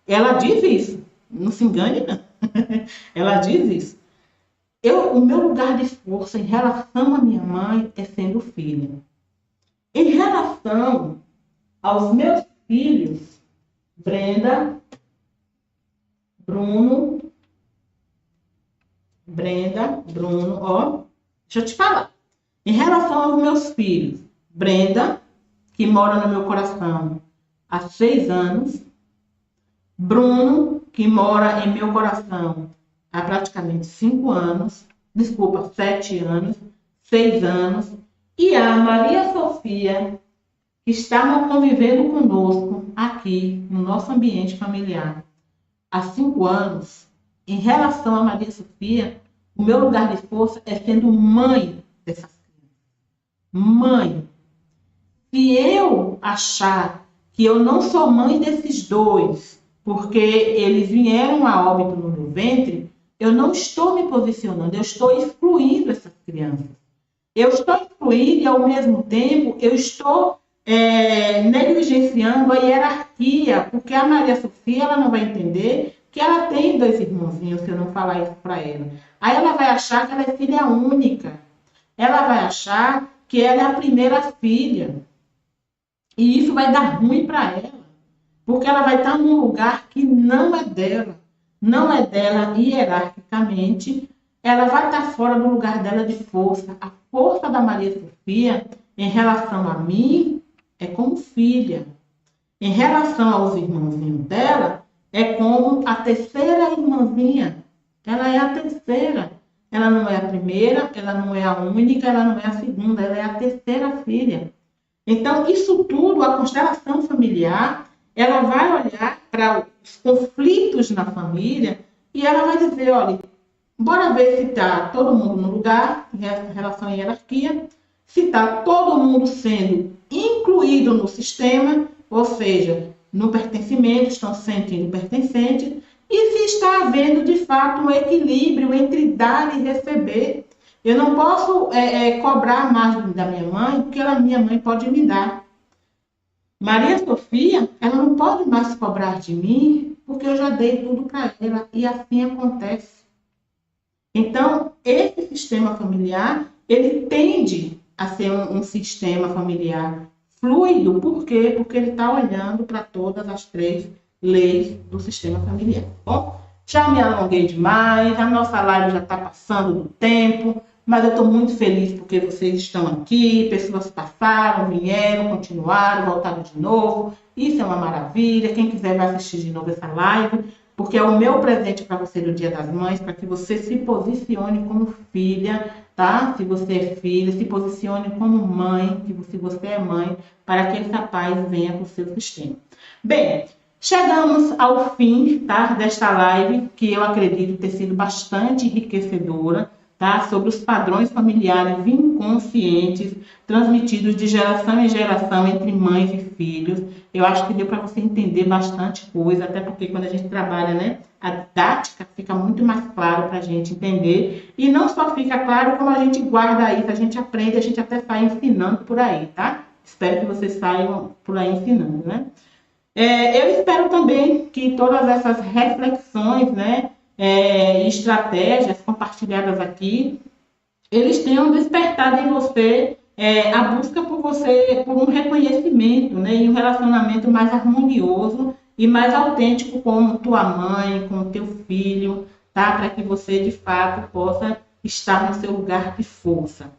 Speaker 2: Ela diz isso, não se engane não. Ela diz isso. O meu lugar de força em relação à minha mãe é sendo filha. Em relação aos meus filhos, Brenda, Bruno, ó, deixa eu te falar. Em relação aos meus filhos, Brenda, que mora no meu coração há 6 anos, Bruno, que mora em meu coração há praticamente 5 anos, desculpa, 7 anos, 6 anos, e a Maria Sofia, que está convivendo conosco aqui no nosso ambiente familiar há 5 anos. Em relação a Maria Sofia, o meu lugar de força é sendo mãe dessas crianças. Mãe. Se eu achar que eu não sou mãe desses dois, porque eles vieram a óbito no meu ventre, eu não estou me posicionando, eu estou excluindo essas crianças. Eu estou excluindo e, ao mesmo tempo, eu estou negligenciando a hierarquia, porque a Maria Sofia ela não vai entender que ela tem 2 irmãozinhos, se eu não falar isso para ela. Aí ela vai achar que ela é filha única. Ela vai achar que ela é a primeira filha. E isso vai dar ruim para ela, porque ela vai estar num lugar que não é dela. Não é dela hierarquicamente. Ela vai estar fora do lugar dela de força. A força da Maria Sofia, em relação a mim, é como filha. Em relação aos irmãozinhos dela, é como a terceira irmãzinha. Ela é a terceira. Ela não é a primeira, ela não é a única, ela não é a segunda, ela é a terceira filha. Então, isso tudo, a constelação familiar, ela vai olhar para os conflitos na família e ela vai dizer, olha, bora ver se está todo mundo no lugar, em relação à hierarquia, se está todo mundo sendo incluído no sistema, ou seja, no pertencimento, estão se sentindo pertencentes, e se está havendo, de fato, um equilíbrio entre dar e receber. Eu não posso cobrar mais da minha mãe, porque minha mãe pode me dar. Maria Sofia, ela não pode mais cobrar de mim, porque eu já dei tudo para ela, e assim acontece. Então, esse sistema familiar, ele tende a ser um sistema familiar fluido. Por quê? Porque ele está olhando para todas as 3 leis do sistema familiar. Bom, já me alonguei demais, a nossa live já está passando do tempo, mas eu estou muito feliz porque vocês estão aqui, pessoas passaram, vieram, continuaram, voltaram de novo. Isso é uma maravilha. Quem quiser vai assistir de novo essa live, porque é o meu presente para você no Dia das Mães, para que você se posicione como filha, tá? Se você é filha, se posicione como mãe, se você é mãe, para que essa paz venha para o seu sistema. Bem, chegamos ao fim, tá, desta live, que eu acredito ter sido bastante enriquecedora, tá? Sobre os padrões familiares inconscientes transmitidos de geração em geração entre mães e filhos. Eu acho que deu para você entender bastante coisa, até porque quando a gente trabalha, né, a didática fica muito mais claro para a gente entender. E não só fica claro, como a gente guarda isso, a gente aprende, a gente até sai ensinando por aí, tá? Espero que vocês saiam por aí ensinando, né? Eu espero também que todas essas reflexões, né, estratégias compartilhadas aqui, eles tenham despertado em você a busca por um reconhecimento, né, e um relacionamento mais harmonioso e mais autêntico com tua mãe, com teu filho, tá? Para que você, de fato, possa estar no seu lugar de força.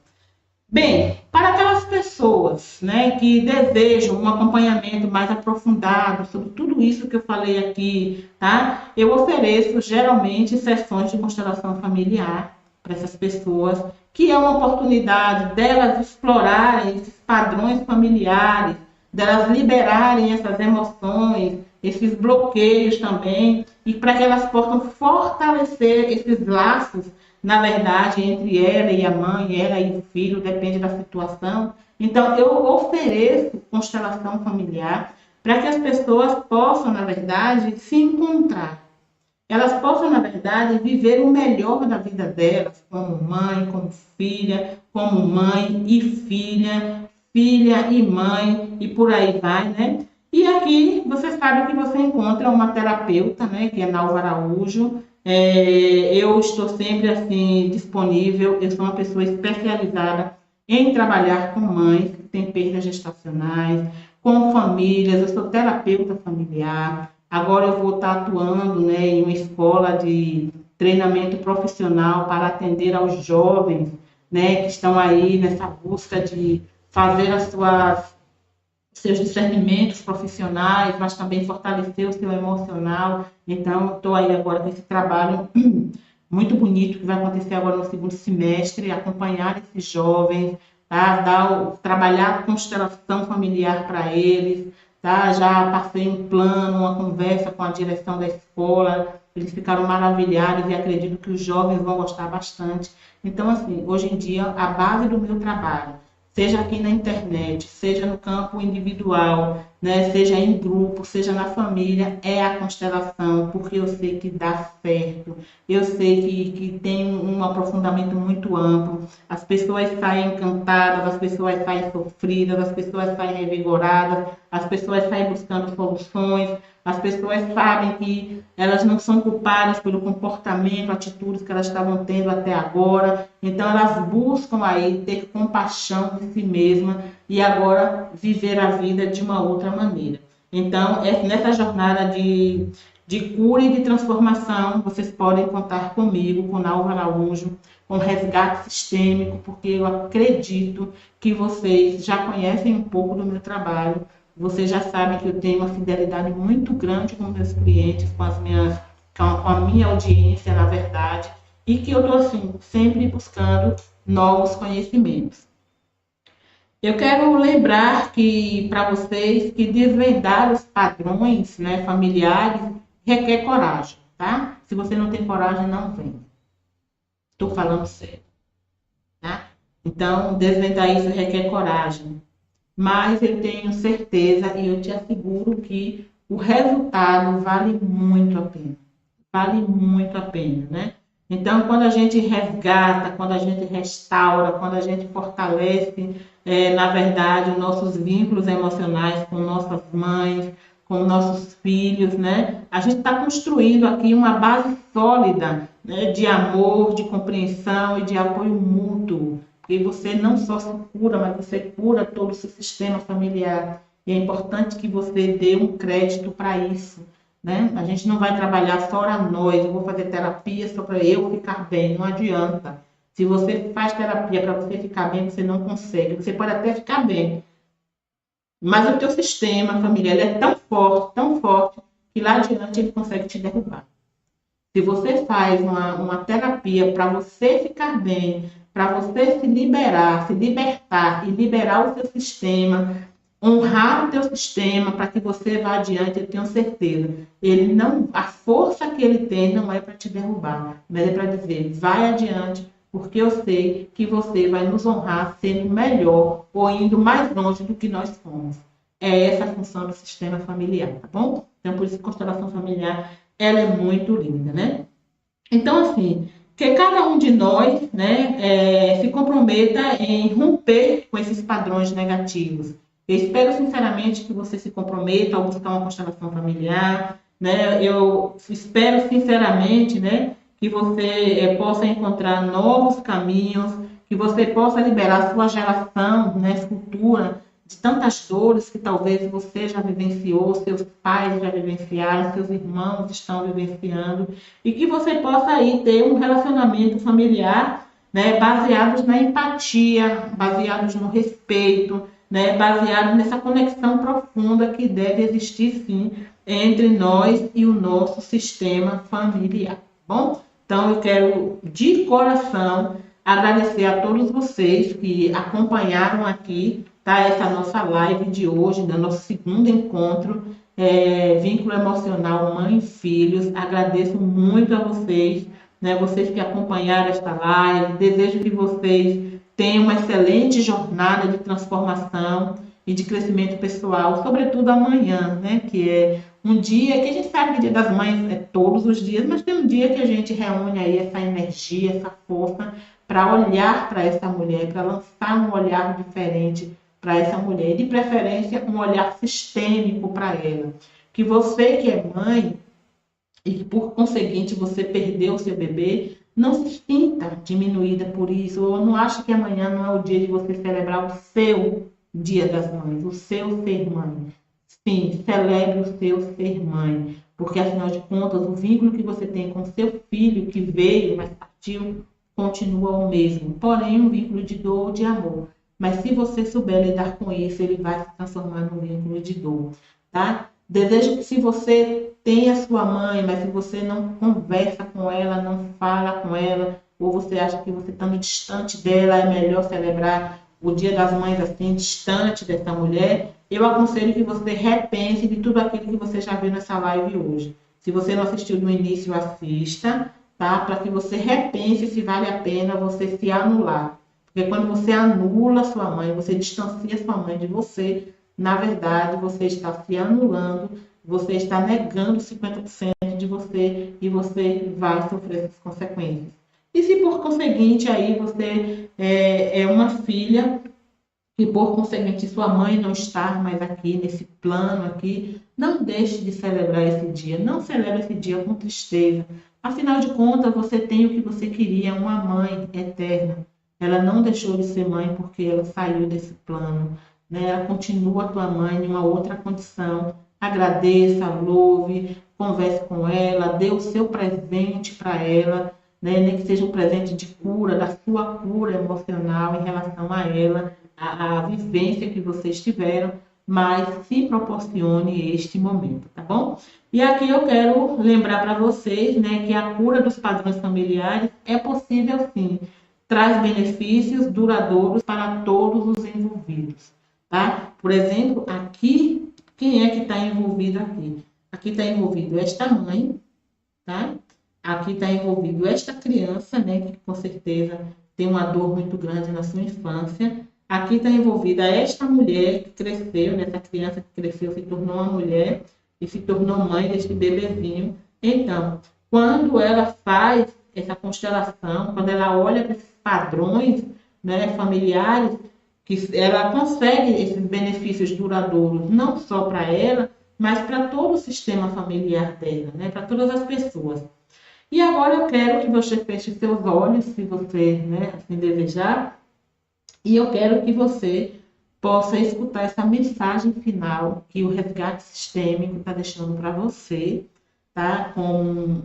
Speaker 2: Bem, para aquelas pessoas, né, que desejam um acompanhamento mais aprofundado sobre tudo isso que eu falei aqui, tá? Eu ofereço geralmente sessões de constelação familiar para essas pessoas, que é uma oportunidade delas explorarem esses padrões familiares, delas liberarem essas emoções, esses bloqueios também, e para que elas possam fortalecer esses laços, na verdade, entre ela e a mãe, ela e o filho, depende da situação. Então, eu ofereço constelação familiar para que as pessoas possam, na verdade, se encontrar. elas possam, na verdade, viver o melhor da vida delas, como mãe, como filha, como mãe e filha, filha e mãe, e por aí vai, né? E aqui você sabe que você encontra uma terapeuta, né, que é Nalva Araújo. Eu estou sempre assim disponível, eu sou uma pessoa especializada em trabalhar com mães que têm perdas gestacionais, com famílias, eu sou terapeuta familiar. Agora eu vou estar atuando, né, em uma escola de treinamento profissional para atender aos jovens, né, que estão aí nessa busca de fazer seus discernimentos profissionais, mas também fortalecer o seu emocional. Então, estou aí agora com esse trabalho muito bonito que vai acontecer agora no segundo semestre, acompanhar esses jovens, tá? Trabalhar a constelação familiar para eles, tá? Já passei um plano, uma conversa com a direção da escola, eles ficaram maravilhados e acredito que os jovens vão gostar bastante. Então, assim, hoje em dia, a base do meu trabalho, seja aqui na internet, seja no campo individual, né, seja em grupo, seja na família, é a constelação, porque eu sei que dá certo, eu sei que tem um aprofundamento muito amplo, as pessoas saem encantadas, as pessoas saem sofridas, as pessoas saem revigoradas, as pessoas saem buscando soluções, as pessoas sabem que elas não são culpadas pelo comportamento, atitudes que elas estavam tendo até agora. Então elas buscam aí ter compaixão de si mesma e agora viver a vida de uma outra maneira. Então, nessa jornada de cura e de transformação, vocês podem contar comigo, com Nalva Araújo, com resgate sistêmico, porque eu acredito que vocês já conhecem um pouco do meu trabalho. Você já sabe que eu tenho uma fidelidade muito grande com meus clientes, com a minha audiência, na verdade, e que eu estou assim, sempre buscando novos conhecimentos. Eu quero lembrar que para vocês que desvendar os padrões, né, familiares requer coragem, tá? Se você não tem coragem, não vem. Estou falando sério, tá? Então, desvendar isso requer coragem. Mas eu tenho certeza e eu te asseguro que o resultado vale muito a pena. Vale muito a pena, né? Então, quando a gente resgata, quando a gente restaura, quando a gente fortalece, na verdade, os nossos vínculos emocionais com nossas mães, com nossos filhos, né? A gente está construindo aqui uma base sólida, né, de amor, de compreensão e de apoio mútuo. E você não só se cura, mas você cura todo o seu sistema familiar. E é importante que você dê um crédito para isso, né? A gente não vai trabalhar só para nós, eu vou fazer terapia só para eu ficar bem, não adianta. Se você faz terapia para você ficar bem, você não consegue. Você pode até ficar bem, mas o teu sistema familiar é tão forte, que lá adiante ele consegue te derrubar. Se você faz uma terapia para você ficar bem, para você se liberar, se libertar e liberar o seu sistema, honrar o teu sistema para que você vá adiante, eu tenho certeza. Ele não, a força que ele tem não é para te derrubar, mas é para dizer, vai adiante, porque eu sei que você vai nos honrar sendo melhor ou indo mais longe do que nós fomos. É essa a função do sistema familiar, tá bom? Então, por isso, constelação familiar, ela é muito linda, né? Então, assim, que cada um de nós, né, se comprometa em romper com esses padrões negativos. Eu espero sinceramente que você se comprometa ao buscar uma constelação familiar, né? Eu espero sinceramente, né, que você possa encontrar novos caminhos, que você possa liberar a sua geração, né, futura de tantas dores que talvez você já vivenciou, seus pais já vivenciaram, seus irmãos estão vivenciando, e que você possa aí ter um relacionamento familiar, né, baseados na empatia, baseados no respeito, né, baseado nessa conexão profunda que deve existir sim entre nós e o nosso sistema familiar, bom? Então eu quero de coração agradecer a todos vocês que acompanharam aqui, tá, essa nossa live de hoje, do nosso segundo encontro, vínculo emocional mãe e filhos. Agradeço muito a vocês, né, vocês que acompanharam esta live. Desejo que vocês tenham uma excelente jornada de transformação e de crescimento pessoal, sobretudo amanhã, né, que é Um dia que a gente sabe que Dia das Mães é todos os dias, mas tem um dia que a gente reúne aí essa energia, essa força para olhar para essa mulher, para lançar um olhar diferente para essa mulher, e de preferência um olhar sistêmico para ela. Que você que é mãe e que por conseguinte você perdeu o seu bebê, não se sinta diminuída por isso, ou não ache que amanhã não é o dia de você celebrar o seu Dia das Mães, o seu ser mãe. Sim, celebre o seu ser mãe, porque afinal de contas o vínculo que você tem com seu filho que veio, mas partiu, continua o mesmo, porém um vínculo de dor ou de amor. Mas se você souber lidar com isso, ele vai se transformar num vínculo de dor, tá? Desejo que se você tem a sua mãe, mas se você não conversa com ela, não fala com ela, ou você acha que você estando distante dela, é melhor celebrar o Dia das Mães assim, distante dessa mulher, eu aconselho que você repense de tudo aquilo que você já viu nessa live hoje. Se você não assistiu do início, assista, tá? Para que você repense se vale a pena você se anular. Porque quando você anula sua mãe, você distancia sua mãe de você, na verdade, você está se anulando, você está negando 50% de você e você vai sofrer essas consequências. E se por conseguinte aí você é uma filha e por conseguinte sua mãe não está mais aqui nesse plano aqui, não deixe de celebrar esse dia, não celebre esse dia com tristeza. Afinal de contas, você tem o que você queria, uma mãe eterna. Ela não deixou de ser mãe porque ela saiu desse plano, né? Ela continua tua mãe em uma outra condição. Agradeça, louve, converse com ela, dê o seu presente para ela, né? Nem que seja um presente de cura, da sua cura emocional em relação a ela, a vivência que vocês tiveram, mas se proporcione este momento, tá bom? E aqui eu quero lembrar para vocês, né, que a cura dos padrões familiares é possível sim, traz benefícios duradouros para todos os envolvidos, tá? Por exemplo, aqui, quem é que está envolvido aqui? Aqui está envolvido esta mãe, tá? Aqui está envolvido esta criança, né, que com certeza tem uma dor muito grande na sua infância. Aqui está envolvida esta mulher que cresceu, né, essa criança que cresceu, se tornou uma mulher e se tornou mãe deste bebezinho. Então, quando ela faz essa constelação, quando ela olha para esses padrões, né, familiares, que ela consegue esses benefícios duradouros, não só para ela, mas para todo o sistema familiar dela, né, para todas as pessoas. E agora eu quero que você feche seus olhos, se você, né, assim desejar, e eu quero que você possa escutar essa mensagem final que o resgate sistêmico está deixando para você, tá? Com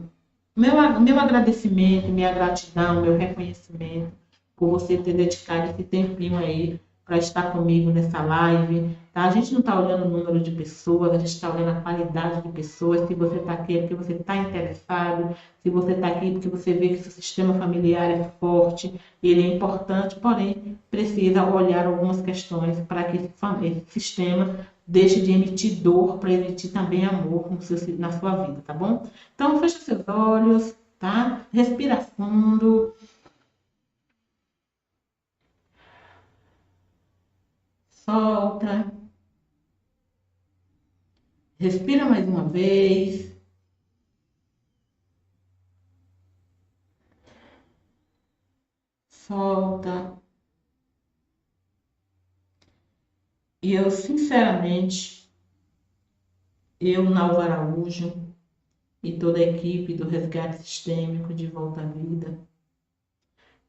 Speaker 2: meu agradecimento, minha gratidão, meu reconhecimento por você ter dedicado esse tempinho aí para estar comigo nessa live, tá? A gente não está olhando o número de pessoas, a gente está olhando a qualidade de pessoas. Se você está aqui é porque você está interessado, se você está aqui porque você vê que seu sistema familiar é forte, ele é importante, porém precisa olhar algumas questões para que esse sistema deixe de emitir dor para emitir também amor na sua vida, tá bom? Então fecha seus olhos, tá? Respira fundo. Solta. Respira mais uma vez. Solta. E eu, sinceramente, Nalva Araújo, e toda a equipe do Resgate Sistêmico de Volta à Vida,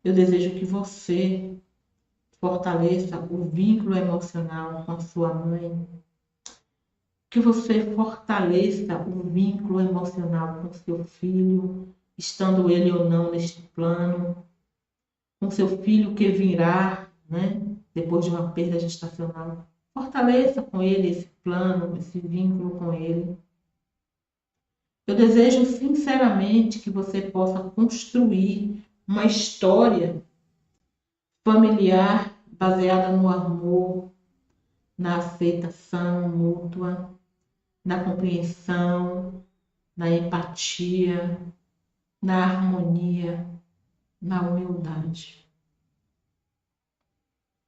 Speaker 2: eu desejo que você fortaleça o vínculo emocional com a sua mãe, que você fortaleça o vínculo emocional com seu filho, estando ele ou não neste plano, com seu filho que virá, né, depois de uma perda gestacional. Fortaleça com ele esse plano, esse vínculo com ele. Eu desejo sinceramente que você possa construir uma história familiar baseada no amor, na aceitação mútua, na compreensão, na empatia, na harmonia, na humildade.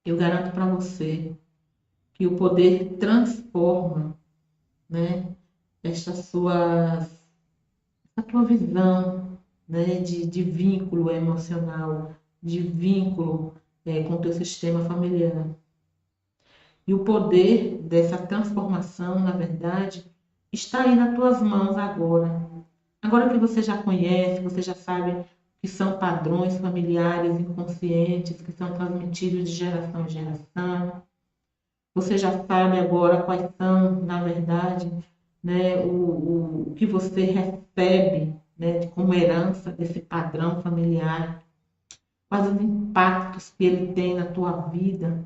Speaker 2: Eu garanto para você que o poder transforma, né? essa tua visão, né, de vínculo emocional, de vínculo com o teu sistema familiar. E o poder dessa transformação, na verdade, está aí nas tuas mãos agora. Agora que você já conhece, você já sabe que são padrões familiares inconscientes que são transmitidos de geração em geração. Você já sabe agora quais são, na verdade, né, o que você recebe, né, como herança desse padrão familiar, quais os impactos que ele tem na tua vida.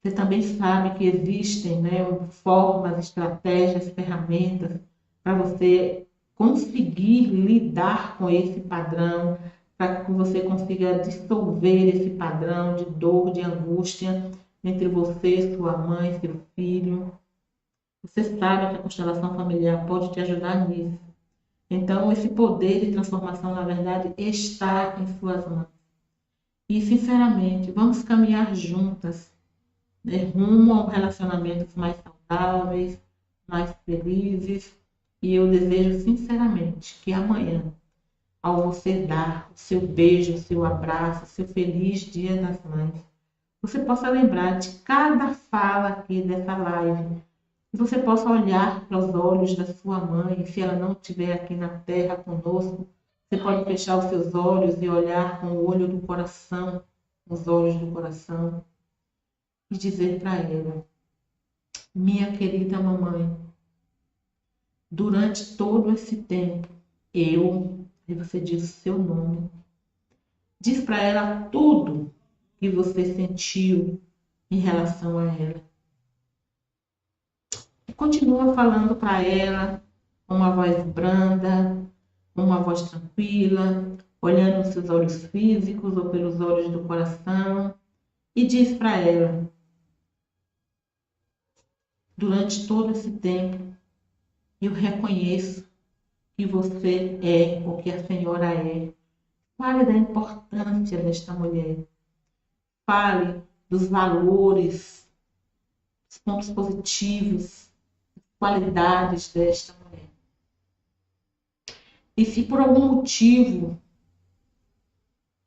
Speaker 2: Você também sabe que existem, né, formas, estratégias, ferramentas para você conseguir lidar com esse padrão, para que você consiga dissolver esse padrão de dor, de angústia entre você, sua mãe, seu filho. Você sabe que a constelação familiar pode te ajudar nisso. Então, esse poder de transformação, na verdade, está em suas mãos. E, sinceramente, vamos caminhar juntas, né, rumo a relacionamentos mais saudáveis, mais felizes. E eu desejo sinceramente que amanhã, ao você dar o seu beijo, o seu abraço, o seu feliz Dia das Mães, você possa lembrar de cada fala aqui dessa live. E você possa olhar para os olhos da sua mãe, se ela não estiver aqui na terra conosco, você pode fechar os seus olhos e olhar com o olho do coração, os olhos do coração, e dizer para ela: minha querida mamãe, durante todo esse tempo, e você diz o seu nome, diz para ela tudo que você sentiu em relação a ela. E continua falando para ela com uma voz branda, com uma voz tranquila, olhando os seus olhos físicos ou pelos olhos do coração, e diz para ela: durante todo esse tempo, eu reconheço que você é o que a senhora é. Fale da importância desta mulher. Fale dos valores, dos pontos positivos, das qualidades desta mulher. E se por algum motivo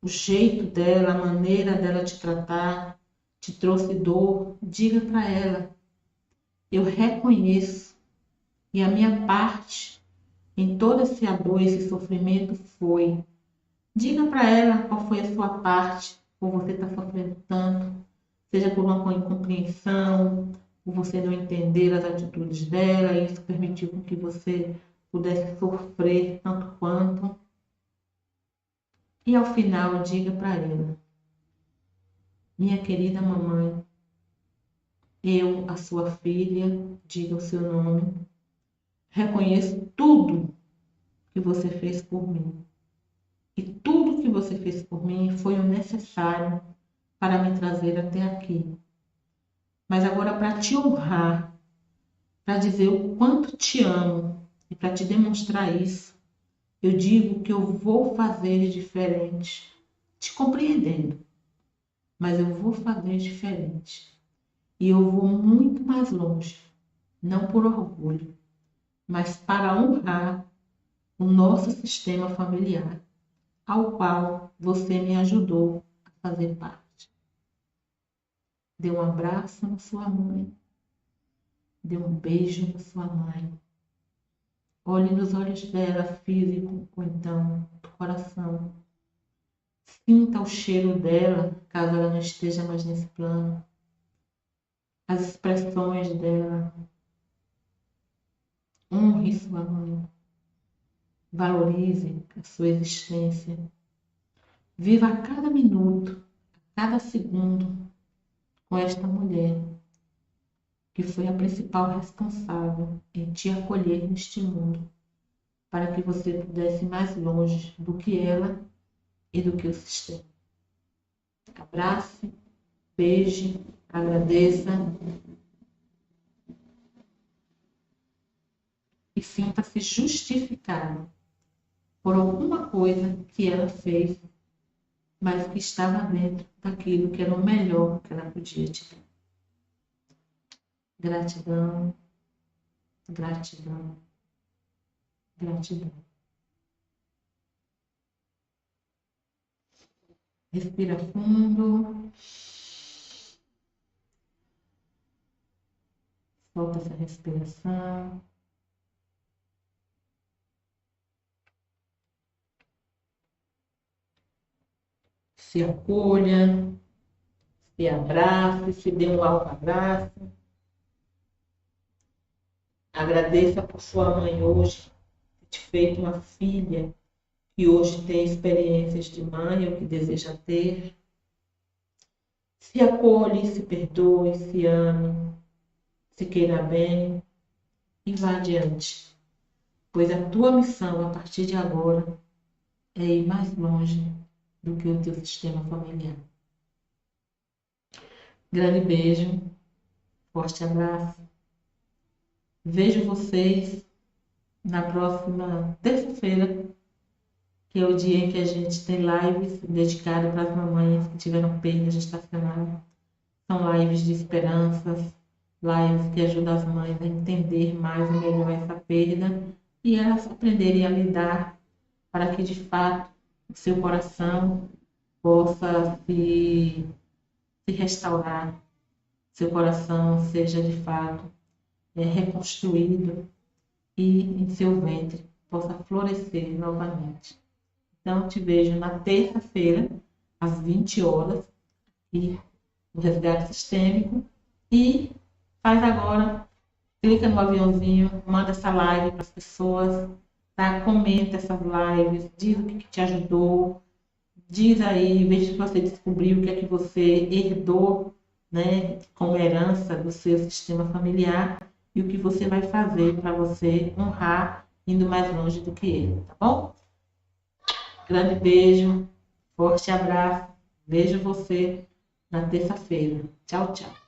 Speaker 2: o jeito dela, a maneira dela te tratar, te trouxe dor, diga para ela: eu reconheço e a minha parte em todo esse dor, esse sofrimento foi. Diga para ela qual foi a sua parte por você estar sofrendo tanto, seja por uma incompreensão, por você não entender as atitudes dela, e isso permitiu que você pudesse sofrer tanto quanto. E ao final, diga para ela: minha querida mamãe, eu, a sua filha, diga o seu nome, reconheço tudo que você fez por mim. E tudo que você fez por mim foi o necessário para me trazer até aqui. Mas agora, para te honrar, para dizer o quanto te amo e para te demonstrar isso, eu digo que eu vou fazer diferente, te compreendendo, mas eu vou fazer diferente. E eu vou muito mais longe, não por orgulho, mas para honrar o nosso sistema familiar, ao qual você me ajudou a fazer parte. Dê um abraço na sua mãe, dê um beijo na sua mãe. Olhe nos olhos dela, físico ou então do coração. Sinta o cheiro dela, caso ela não esteja mais nesse plano. As expressões dela. Honre sua mãe. Valorize a sua existência. Viva a cada minuto, a cada segundo com esta mulher, que foi a principal responsável em te acolher neste mundo, para que você pudesse ir mais longe do que ela e do que o sistema. Abrace, beije, agradeça e sinta-se justificado por alguma coisa que ela fez, mas que estava dentro daquilo que era o melhor que ela podia te dar. Gratidão. Gratidão, gratidão. Respira fundo. Solta essa respiração. Se acolha, se abrace, se dê um alto abraço. Agradeça por sua mãe hoje ter te feito uma filha que hoje tem experiências de mãe ou que deseja ter. Se acolhe, se perdoe, se ame, se queira bem e vá adiante. Pois a tua missão a partir de agora é ir mais longe do que o teu sistema familiar. Grande beijo, forte abraço. Vejo vocês na próxima terça-feira, que é o dia em que a gente tem lives dedicadas para as mamães que tiveram perda gestacional. São lives de esperanças, lives que ajudam as mães a entender mais e melhor essa perda e elas aprenderem a lidar para que, de fato, o seu coração possa se restaurar, seu coração seja, de fato, reconstruído e em seu ventre possa florescer novamente. Então, te vejo na terça-feira, às 20 horas, e no Resgate Sistêmico. E faz agora, clica no aviãozinho, manda essa live para as pessoas, tá? Comenta essas lives, diz o que te ajudou, diz aí, veja se você descobriu o que é que você herdou, né, como herança do seu sistema familiar e o que você vai fazer para você honrar indo mais longe do que ele, tá bom? Grande beijo, forte abraço, vejo você na terça-feira. Tchau, tchau.